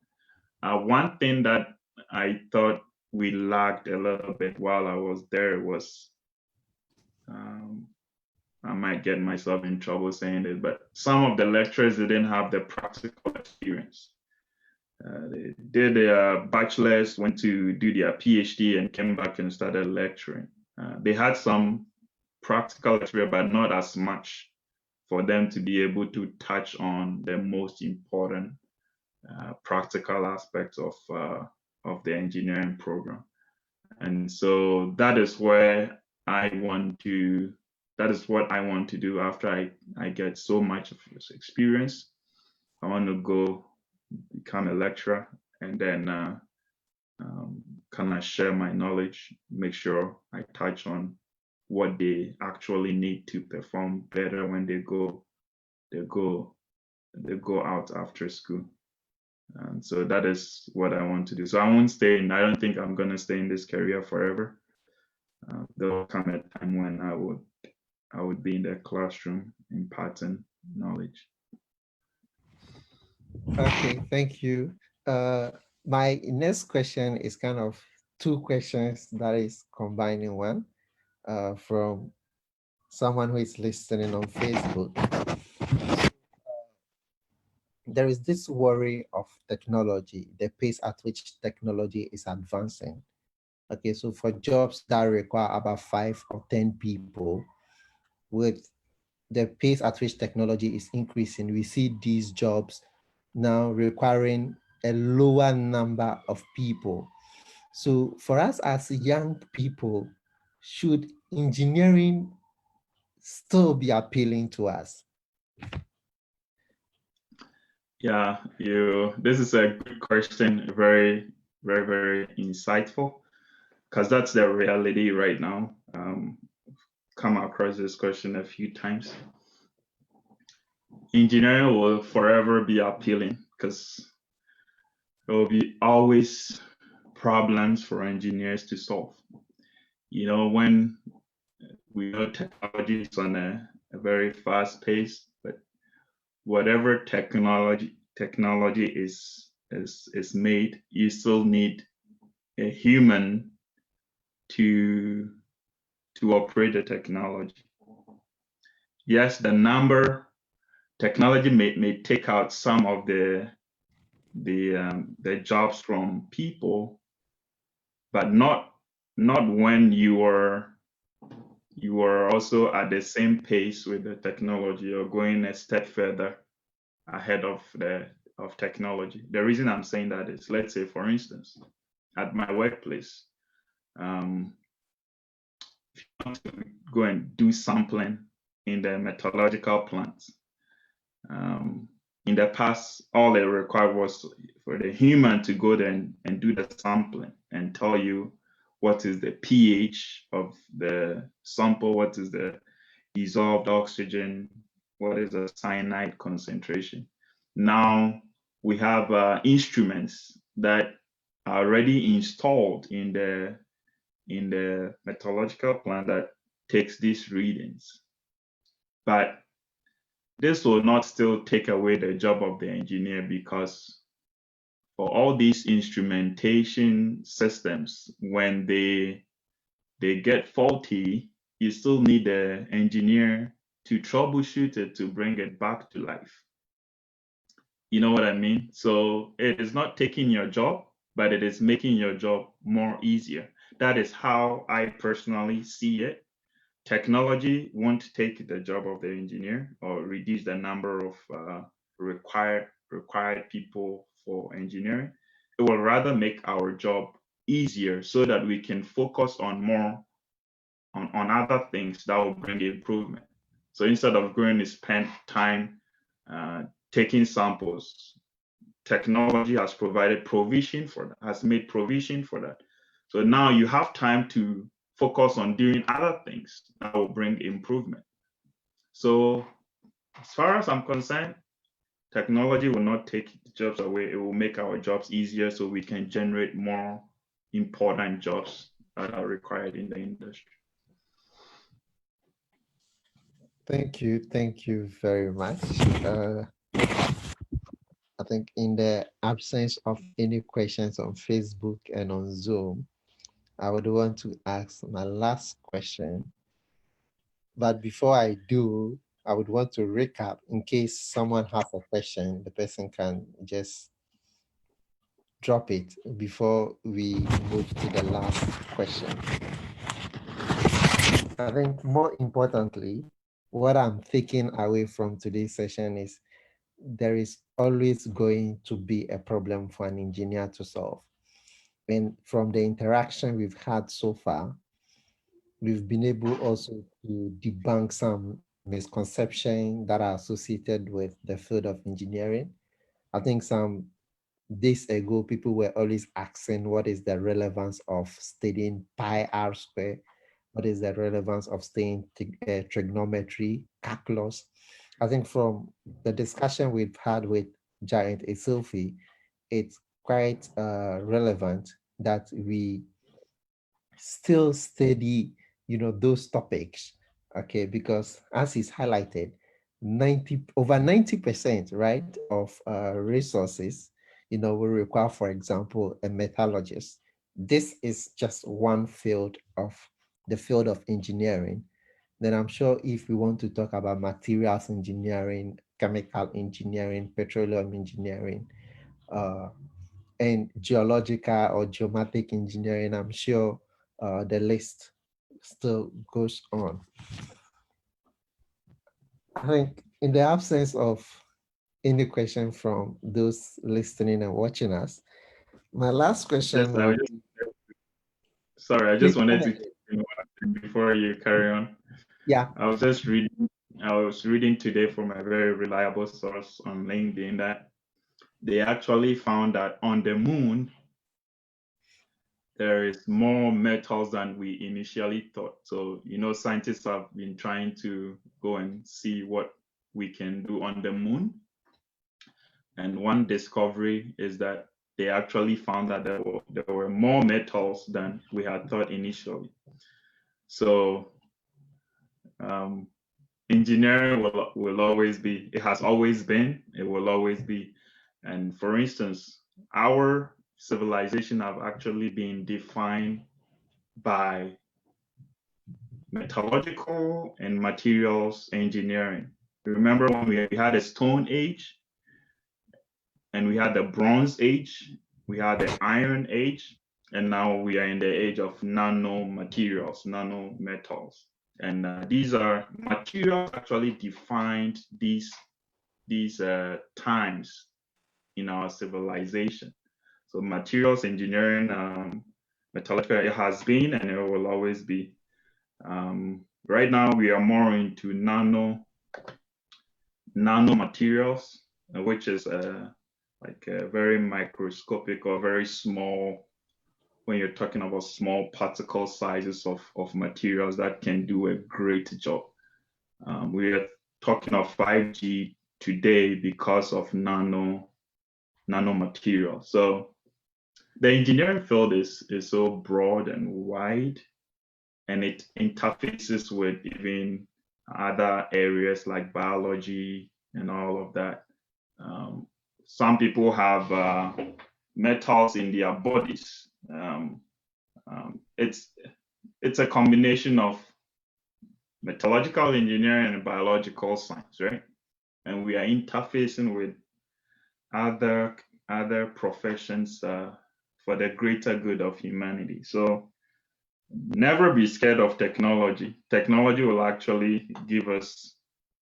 One thing that I thought we lacked a little bit while I was there was, I might get myself in trouble saying this, but some of the lecturers didn't have the practical experience. They did their bachelor's, went to do their PhD, and came back and started lecturing. They had some practical experience, but not as much for them to be able to touch on the most important practical aspects of of the engineering program. And so that is where I want to, that is what I want to do after I get so much of this experience. I want to go become a lecturer and then kind of share my knowledge, make sure I touch on what they actually need to perform better when they go out after school. And so that is what I want to do. So I won't stay in, I don't think I'm going to stay in this career forever. There will come a time when I would be in the classroom imparting knowledge. Okay, thank you. My next question is kind of two questions that is combined in one from someone who is listening on Facebook. There is this worry of technology, the pace at which technology is advancing. Okay, so for jobs that require about 5 or 10 people, with the pace at which technology is increasing, we see these jobs now requiring a lower number of people. So for us as young people, should engineering still be appealing to us? Yeah, this is a good question, very, very, very insightful, because that's the reality right now. Come across this question a few times. Engineering will forever be appealing because there will be always problems for engineers to solve. When we know technology is on a very fast pace, but whatever technology is made, you still need a human to operate the technology. Yes, technology may take out some of the jobs from people, but not when you are also at the same pace with the technology or going a step further ahead of technology. The reason I'm saying that is, let's say, for instance, at my workplace, if you want to go and do sampling in the metallurgical plants, in the past, all it required was for the human to go there and do the sampling and tell you what is the pH of the sample, what is the dissolved oxygen, what is the cyanide concentration. Now we have instruments that are already installed in the metallurgical plant that takes these readings. But this will not still take away the job of the engineer, because for all these instrumentation systems, when they get faulty, you still need the engineer to troubleshoot it to bring it back to life. You know what I mean? So it is not taking your job, but it is making your job more easier. That is how I personally see it. Technology won't take the job of the engineer or reduce the number of required people for engineering. It will rather make our job easier so that we can focus on more on other things that will bring improvement. So instead of going to spend time taking samples, technology has provided provision for that, has made provision for that. So now you have time to focus on doing other things that will bring improvement. So as far as I'm concerned, technology will not take jobs away. It will make our jobs easier so we can generate more important jobs that are required in the industry. Thank you very much. I think in the absence of any questions on Facebook and on Zoom, I would want to ask my last question. But before I do, I would want to recap in case someone has a question, the person can just drop it before we move to the last question. I think more importantly, what I'm taking away from today's session is there is always going to be a problem for an engineer to solve. And from the interaction we've had so far, we've been able also to debunk some misconceptions that are associated with the field of engineering. I think some days ago, people were always asking what is the relevance of studying pi r square? What is the relevance of studying trigonometry, calculus? I think from the discussion we've had with Giant Essilfie, it's quite relevant that we still study, those topics, okay? Because as is highlighted, over 90%, right, of resources, will require, for example, a metallurgist. This is just one field of the field of engineering. Then I'm sure if we want to talk about materials engineering, chemical engineering, petroleum engineering, uh, and geological or geomatic engineering, I'm sure the list still goes on. I think in the absence of any question from those listening and watching us, my last question will be, sorry, I please just go wanted ahead. to, before you carry on, Yeah. I was reading today from a very reliable source on LinkedIn that they actually found that on the moon, there is more metals than we initially thought. So, scientists have been trying to go and see what we can do on the moon. And one discovery is that they actually found that there were more metals than we had thought initially. So engineering will always be, it has always been, it will always be. And for instance, our civilization have actually been defined by metallurgical and materials engineering. Remember when we had a Stone Age and we had the Bronze Age, we had the Iron Age, and now we are in the age of nanomaterials, nanometals. And these are materials actually defined these times in our civilization. So materials engineering, metallurgical, it has been and it will always be. Right now, we are more into nanomaterials, which is like a very microscopic or very small, when you're talking about small particle sizes of materials that can do a great job. We are talking of 5G today because of nanomaterials. So the engineering field is so broad and wide, and it interfaces with even other areas like biology and all of that. Some people have metals in their bodies. It's a combination of metallurgical engineering and biological science, right? And we are interfacing with other professions for the greater good of humanity. So never be scared of technology. Technology will actually give us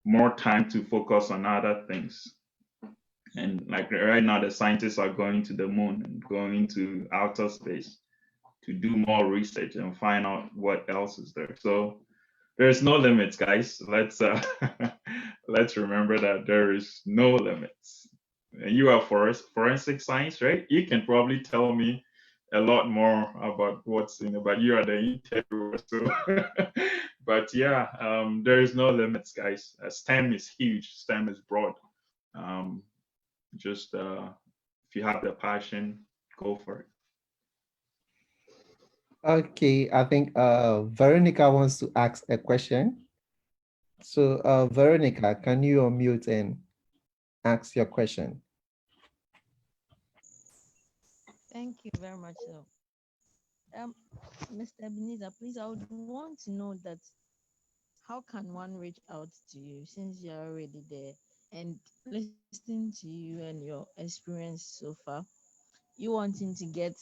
more time to focus on other things. And like right now, the scientists are going to the moon and going to outer space to do more research and find out what else is there. So there's no limits, guys. Let's let's remember that there is no limits. And you are forensic science, right? You can probably tell me a lot more about what's in it, but you are the interviewer. So but yeah, there is no limits, guys. STEM is huge, STEM is broad. Just if you have the passion, go for it. Okay, I think Veronica wants to ask a question. So Veronica, can you unmute and ask your question? Thank you very much. Mr. Ebeneser, please, I would want to know that how can one reach out to you since you're already there and listening to you and your experience so far, you wanting to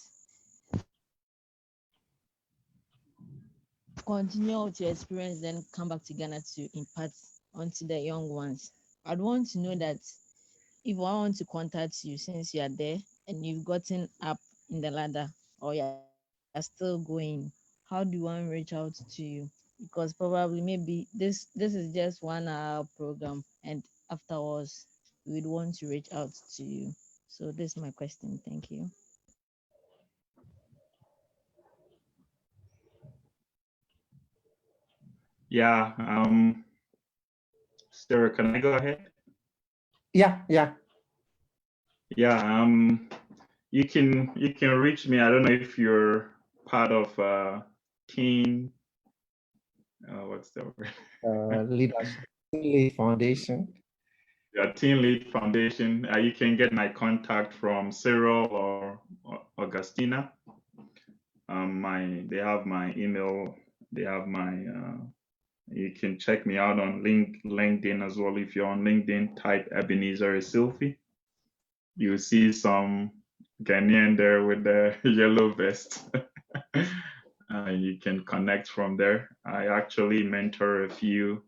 continue with your experience, then come back to Ghana to impart onto the young ones. I'd want to know that if I want to contact you since you are there and you've gotten up in the ladder or you're still going, how do one reach out to you? Because probably maybe this is just 1 hour program, and afterwards we'd want to reach out to you. So this is my question. Thank you. Yeah. Sarah, can I go ahead? Yeah, yeah. Yeah. You can reach me. I don't know if you're part of Teen. What's the word? Leadership Foundation. Yeah, Teen Lead Foundation. You can get my contact from Cyril or Augustina. They have my email. They have my. You can check me out on LinkedIn as well. If you're on LinkedIn, type Ebeneser Essilfie. You see some Ghanaian there with the yellow vest. You can connect from there. I actually mentor a few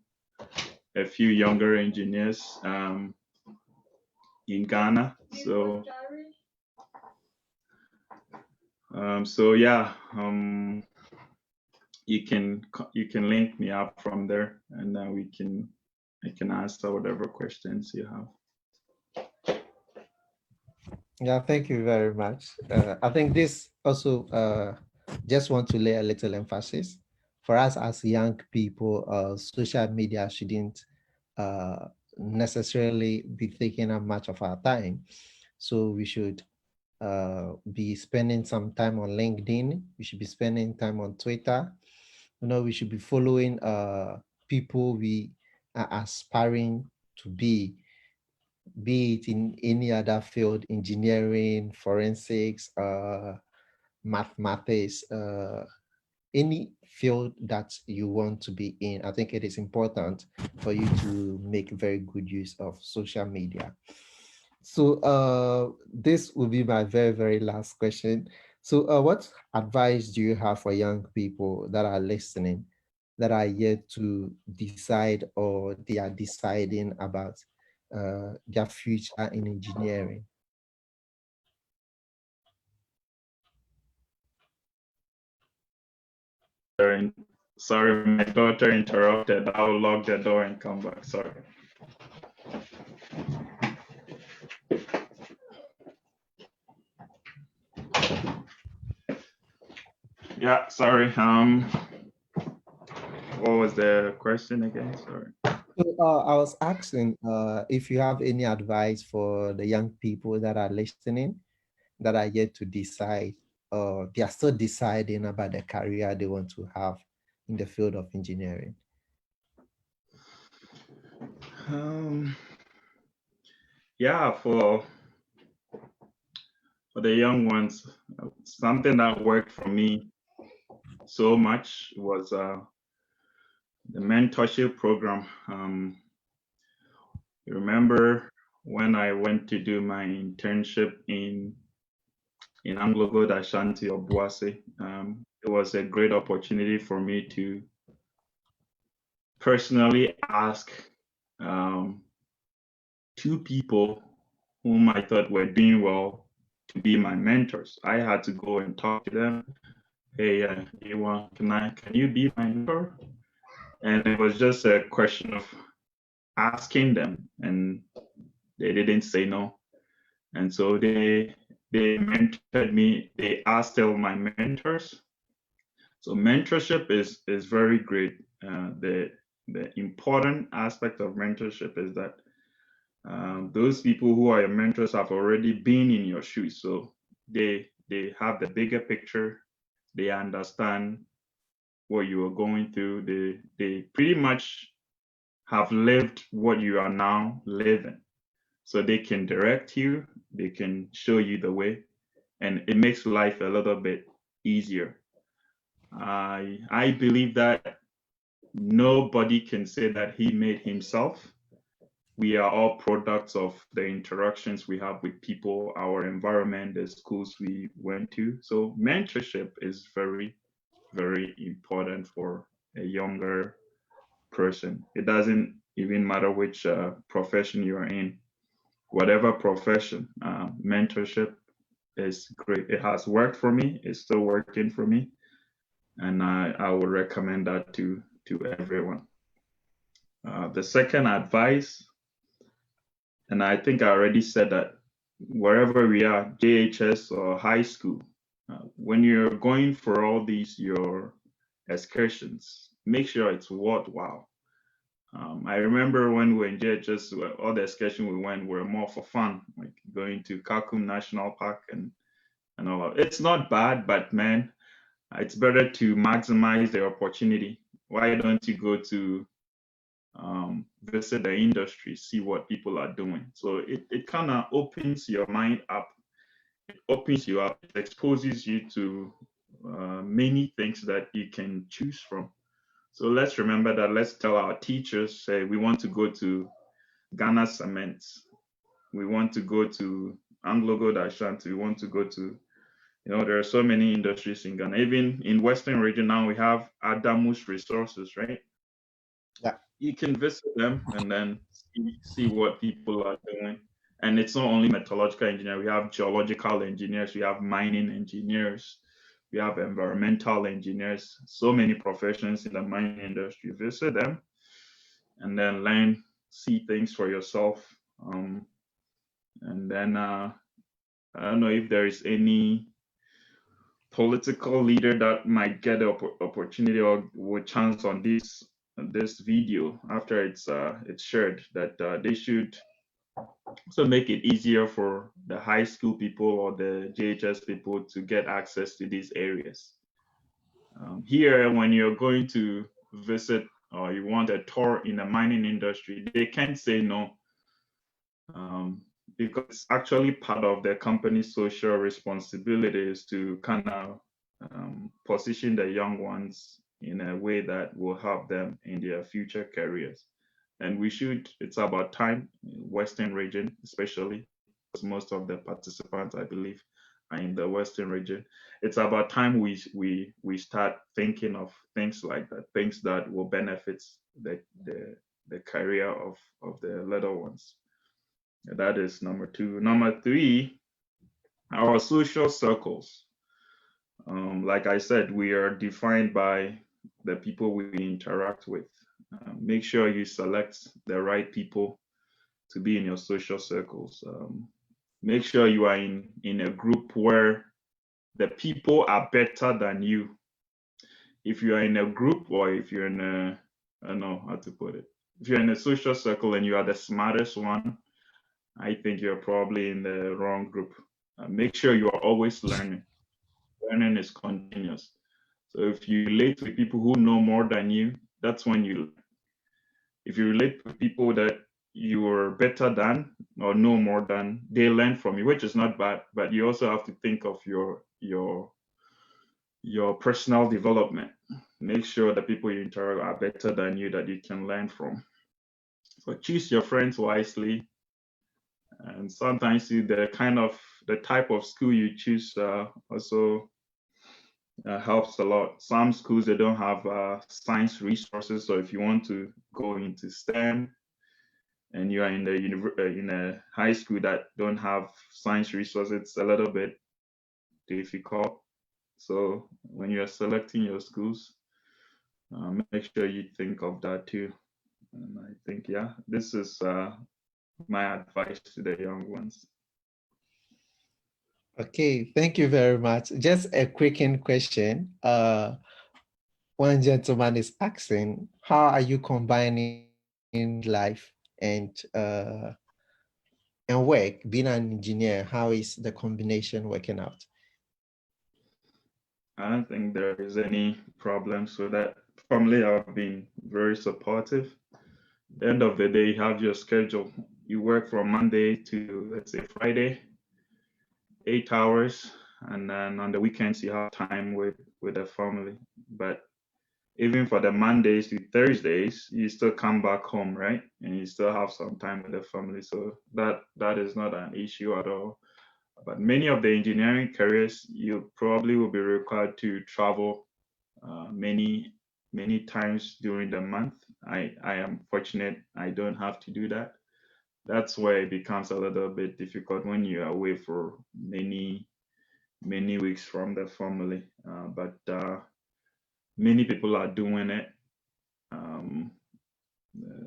younger engineers in Ghana. So yeah, you can link me up from there, and then I can answer whatever questions you have. Yeah, thank you very much. I think this also just want to lay a little emphasis for us as young people. Social media shouldn't necessarily be taking up much of our time, so we should be spending some time on LinkedIn. We should be spending time on Twitter. We should be following people we are aspiring to be it in any other field, engineering, forensics, mathematics, any field that you want to be in. I think it is important for you to make very good use of social media. So this will be my very, very last question. So what advice do you have for young people that are listening, that are yet to decide or they are deciding about their future in engineering? Sorry, my daughter interrupted. I'll lock the door and come back. Sorry. Yeah, sorry. What was the question again? Sorry. So I was asking if you have any advice for the young people that are listening, that are yet to decide, or they are still deciding about the career they want to have in the field of engineering. Yeah, for the young ones, something that worked for me so much was the mentorship program. You remember when I went to do my internship in Anglo Gold Ashanti or Boise? It was a great opportunity for me to personally ask 2 people whom I thought were doing well to be my mentors. I had to go and talk to them. Hey, can you be my mentor? And it was just a question of asking them, and they didn't say no. And so they mentored me. They are still my mentors. So mentorship is very great. The important aspect of mentorship is that those people who are your mentors have already been in your shoes, so they have the bigger picture. They understand what you are going through. They pretty much have lived what you are now living, so they can direct you. They can show you the way, and it makes life a little bit easier. I believe that nobody can say that he made himself. We are all products of the interactions we have with people, our environment, the schools we went to. So mentorship is very, very important for a younger person. It doesn't even matter which profession you're in, whatever profession, mentorship is great. It has worked for me. It's still working for me, and I would recommend that to everyone. The second advice, and I think I already said that wherever we are, JHS or high school, when you're going for all these your excursions, make sure it's worthwhile. I remember when we were in JHS, all the excursions we went were more for fun, like going to Kakum National Park and all of it. It's not bad, but man, it's better to maximize the opportunity. Why don't you go to visit the industry, see what people are doing? So it kind of opens your mind up. It opens you up. It exposes you to many things that you can choose from. So let's remember that. Let's tell our teachers, say, we want to go to Ghana Cement. We want to go to Anglo Gold Ashanti. We want to go to, there are so many industries in Ghana. Even in Western region now, we have Adamus Resources, right? Yeah. You can visit them and then see what people are doing. And it's not only metallurgical engineers. We have geological engineers. We have mining engineers. We have environmental engineers. So many professions in the mining industry. Visit them and then learn, see things for yourself. And then I don't know if there is any political leader that might get the opportunity or would chance on this video after it's shared, that they should also make it easier for the high school people or the JHS people to get access to these areas. Here, when you're going to visit or you want a tour in the mining industry, they can't say no, because it's actually part of the company's social responsibilities to kind of position the young ones in a way that will help them in their future careers. And it's about time, Western region especially, because most of the participants, I believe, are in the Western region. It's about time we start thinking of things like that, things that will benefit the career of the little ones. That is number two. Number three, our social circles. Like I said, we are defined by the people we interact with. Make sure you select the right people to be in your social circles. Make sure you are in a group where the people are better than you. If you are in a group, or if you're in a, I don't know how to put it. If you're in a social circle and you are the smartest one, I think you're probably in the wrong group. Make sure you are always learning. Learning is continuous. So if you relate with people who know more than you, that's when you learn. If you relate with people that you are better than or know more than, they learn from you, which is not bad, but you also have to think of your personal development. Make sure that people you interact are better than you, that you can learn from. So choose your friends wisely. And sometimes the type of school you choose also helps a lot. Some schools, they don't have science resources. So if you want to go into STEM and you are in a high school that don't have science resources, it's a little bit difficult. So when you are selecting your schools, make sure you think of that too. And I think, yeah, this is my advice to the young ones. Okay, thank you very much. Just a quick question. One gentleman is asking, how are you combining life and work? Being an engineer, how is the combination working out? I don't think there is any problems with that. Family have been very supportive. At the end of the day, you have your schedule. You work from Monday to, let's say, Friday, 8 hours, and then on the weekends you have time with the family. But even for the Mondays to Thursdays, you still come back home, right? And you still have some time with the family. So that is not an issue at all. But many of the engineering careers, you probably will be required to travel many times during the month. I am fortunate I don't have to do that. That's where it becomes a little bit difficult when you're away for many many weeks from the family, but many people are doing it.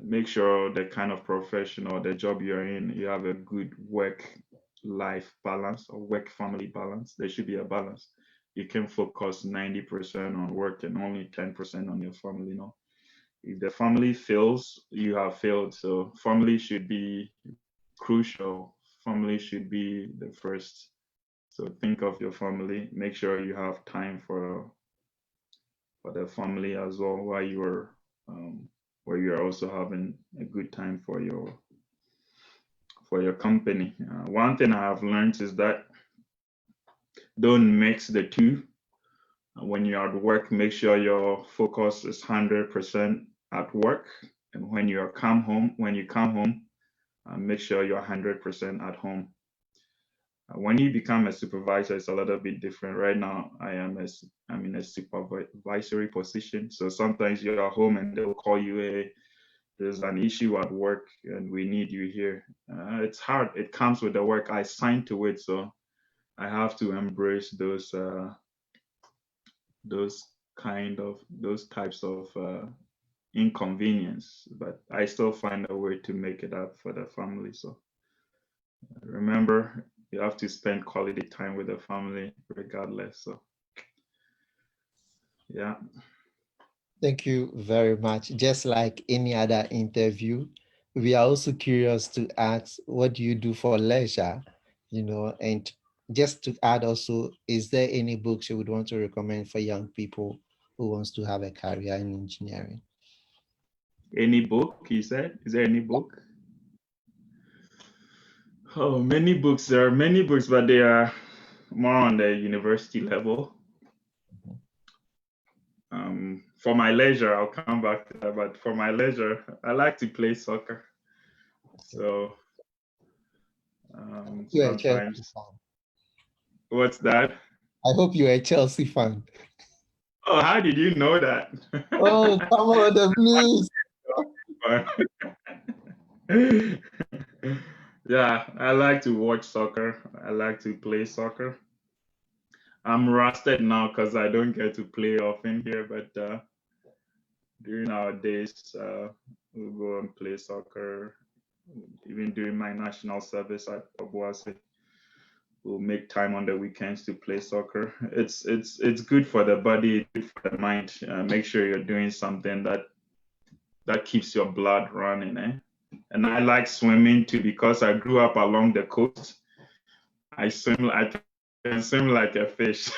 Make sure the kind of profession or the job you're in, you have a good work-life balance or work-family balance. There should be a balance. You can focus 90% on work and only 10% on your family. If the family fails, you have failed. So family should be crucial. Family should be the first. So think of your family. Make sure you have time for the family as well, while you're where you're also having a good time for your company. One thing I have learned is that don't mix the two. When you're at work, make sure your focus is 100% at work, and when you come home, make sure you're 100% at home. When you become a supervisor, it's a little bit different. Right now, I'm in a supervisory position. So sometimes you're at home and they'll call you, hey, there's an issue at work and we need you here. It's hard. It comes with the work. I signed to it, so I have to embrace those types of inconvenience. But I still find a way to make it up for the family. So remember, you have to spend quality time with the family regardless. So yeah. Thank you very much. Just like any other interview, we are also curious to ask, what do you do for leisure? And just to add also, is there any books you would want to recommend for young people who wants to have a career in engineering? Any book, you said? Is there any book? Oh, many books. There are many books, but they are more on the university level. For my leisure, I'll come back to that. But for my leisure, I like to play soccer. So You're a Chelsea sometimes. fan. What's that? I hope you're a Chelsea fan. Oh, how did you know that? Oh, come on, the Blues. Yeah, I like to watch soccer. I like to play soccer. I'm rusted now because I don't get to play often here, but during our days, we'll go and play soccer. Even during my national service at Obuasi, we'll make time on the weekends to play soccer. It's good for the body, good for the mind. Make sure you're doing something that keeps your blood running. And I like swimming too, because I grew up along the coast. I can swim like a fish.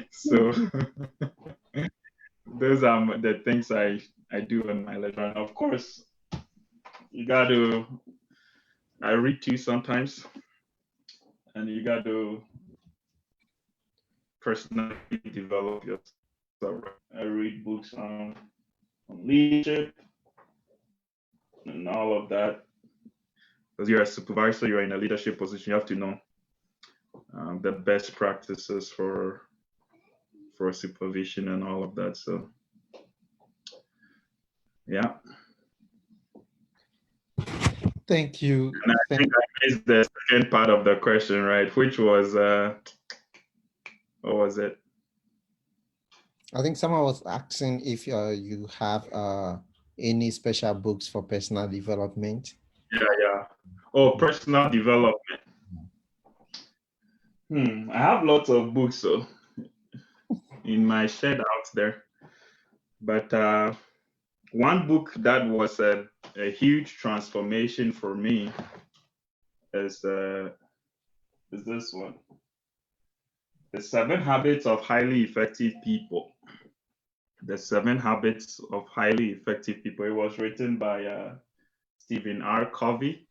So those are the things I do in my leisure. And of course, I read too sometimes, and you got to personally develop yourself. I read books on leadership and all of that. Because you're a supervisor, you're in a leadership position, you have to know the best practices for supervision and all of that. So yeah. Thank you. And I think I missed the second part of the question, right? Which was what was it? I think someone was asking if you have any special books for personal development. Yeah. Oh, personal development. I have lots of books so in my shed out there. But one book that was a huge transformation for me is this one. The 7 Habits of Highly Effective People. The 7 Habits of Highly Effective People. It was written by Stephen R. Covey.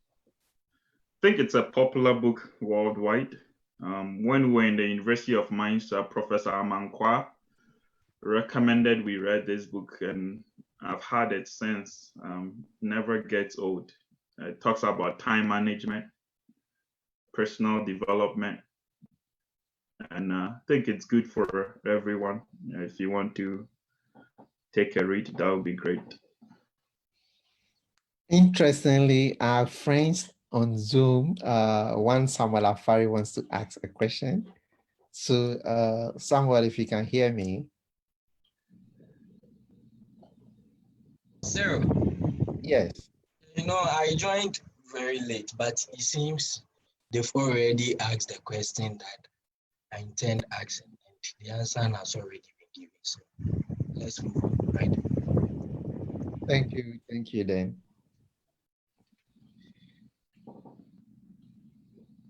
I think it's a popular book worldwide. When we were in the University of Mainz, Professor Amankwa recommended we read this book, and I've had it since. Never gets old. It talks about time management, personal development, and I think it's good for everyone. If you want to take a read, that would be great. Interestingly, our friends on Zoom, one Samuel Afari wants to ask a question. So Samuel, if you can hear me. Zero. Yes. I joined very late, but it seems they've already asked the question that I intend asking, and the answer has already been given. So let's move on, right? Thank you then.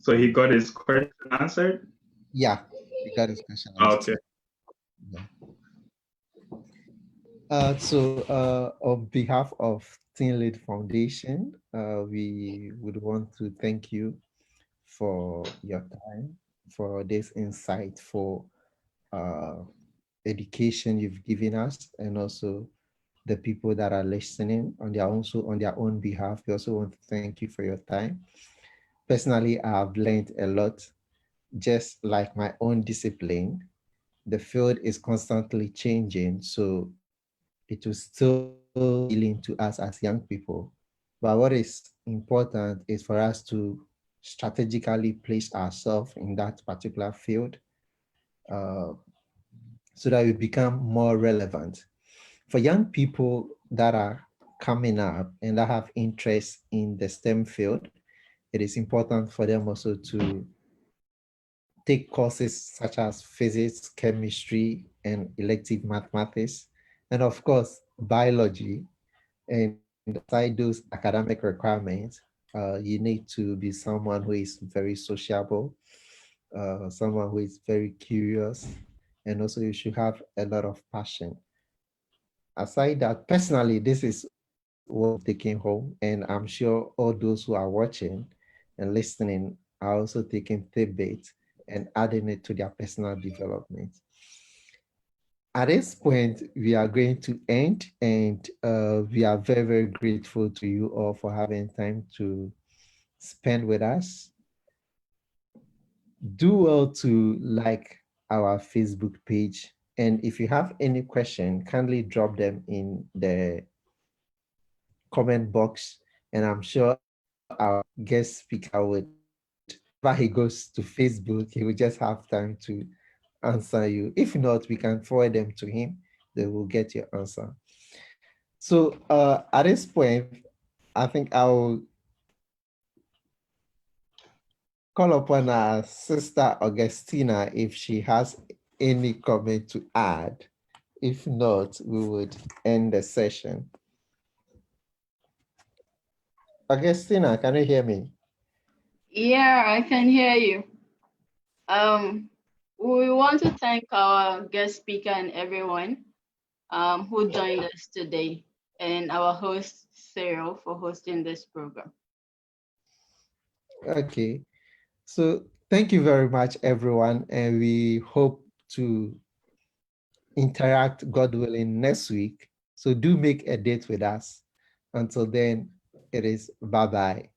So he got his question answered? Yeah, we got his question Okay. answered. Yeah. On behalf of Teen Lead Foundation, we would want to thank you for your time, for this insightful education you've given us, and also the people that are listening on their own behalf. We also want to thank you for your time. Personally, I've learned a lot, just like my own discipline. The field is constantly changing, so it will still appealing to us as young people. But what is important is for us to strategically place ourselves in that particular field uh, so that we become more relevant. For young people that are coming up and that have interest in the STEM field, it is important for them also to take courses such as physics, chemistry, and elective mathematics, and of course, biology. And aside those academic requirements, you need to be someone who is very sociable, someone who is very curious, and also you should have a lot of passion. Aside that, personally, this is what I'm taking home, and I'm sure all those who are watching and listening are also taking tidbits and adding it to their personal development. At this point, we are going to end, and we are very, very grateful to you all for having time to spend with us. Do well to like our Facebook page. And if you have any question, kindly drop them in the comment box. And I'm sure our guest speaker would, whenever he goes to Facebook, he will just have time to answer you. If not, we can forward them to him. They will get your answer. So at this point, I think I'll call upon our sister Augustina if she has any comment to add. If not, we would end the session. Augustina, can you hear me? Yeah, I can hear you. We want to thank our guest speaker and everyone who joined us today, and our host, Cyril, for hosting this program. Okay. So thank you very much, everyone. And we hope to interact, God willing, next week. So do make a date with us. Until then, it is bye-bye.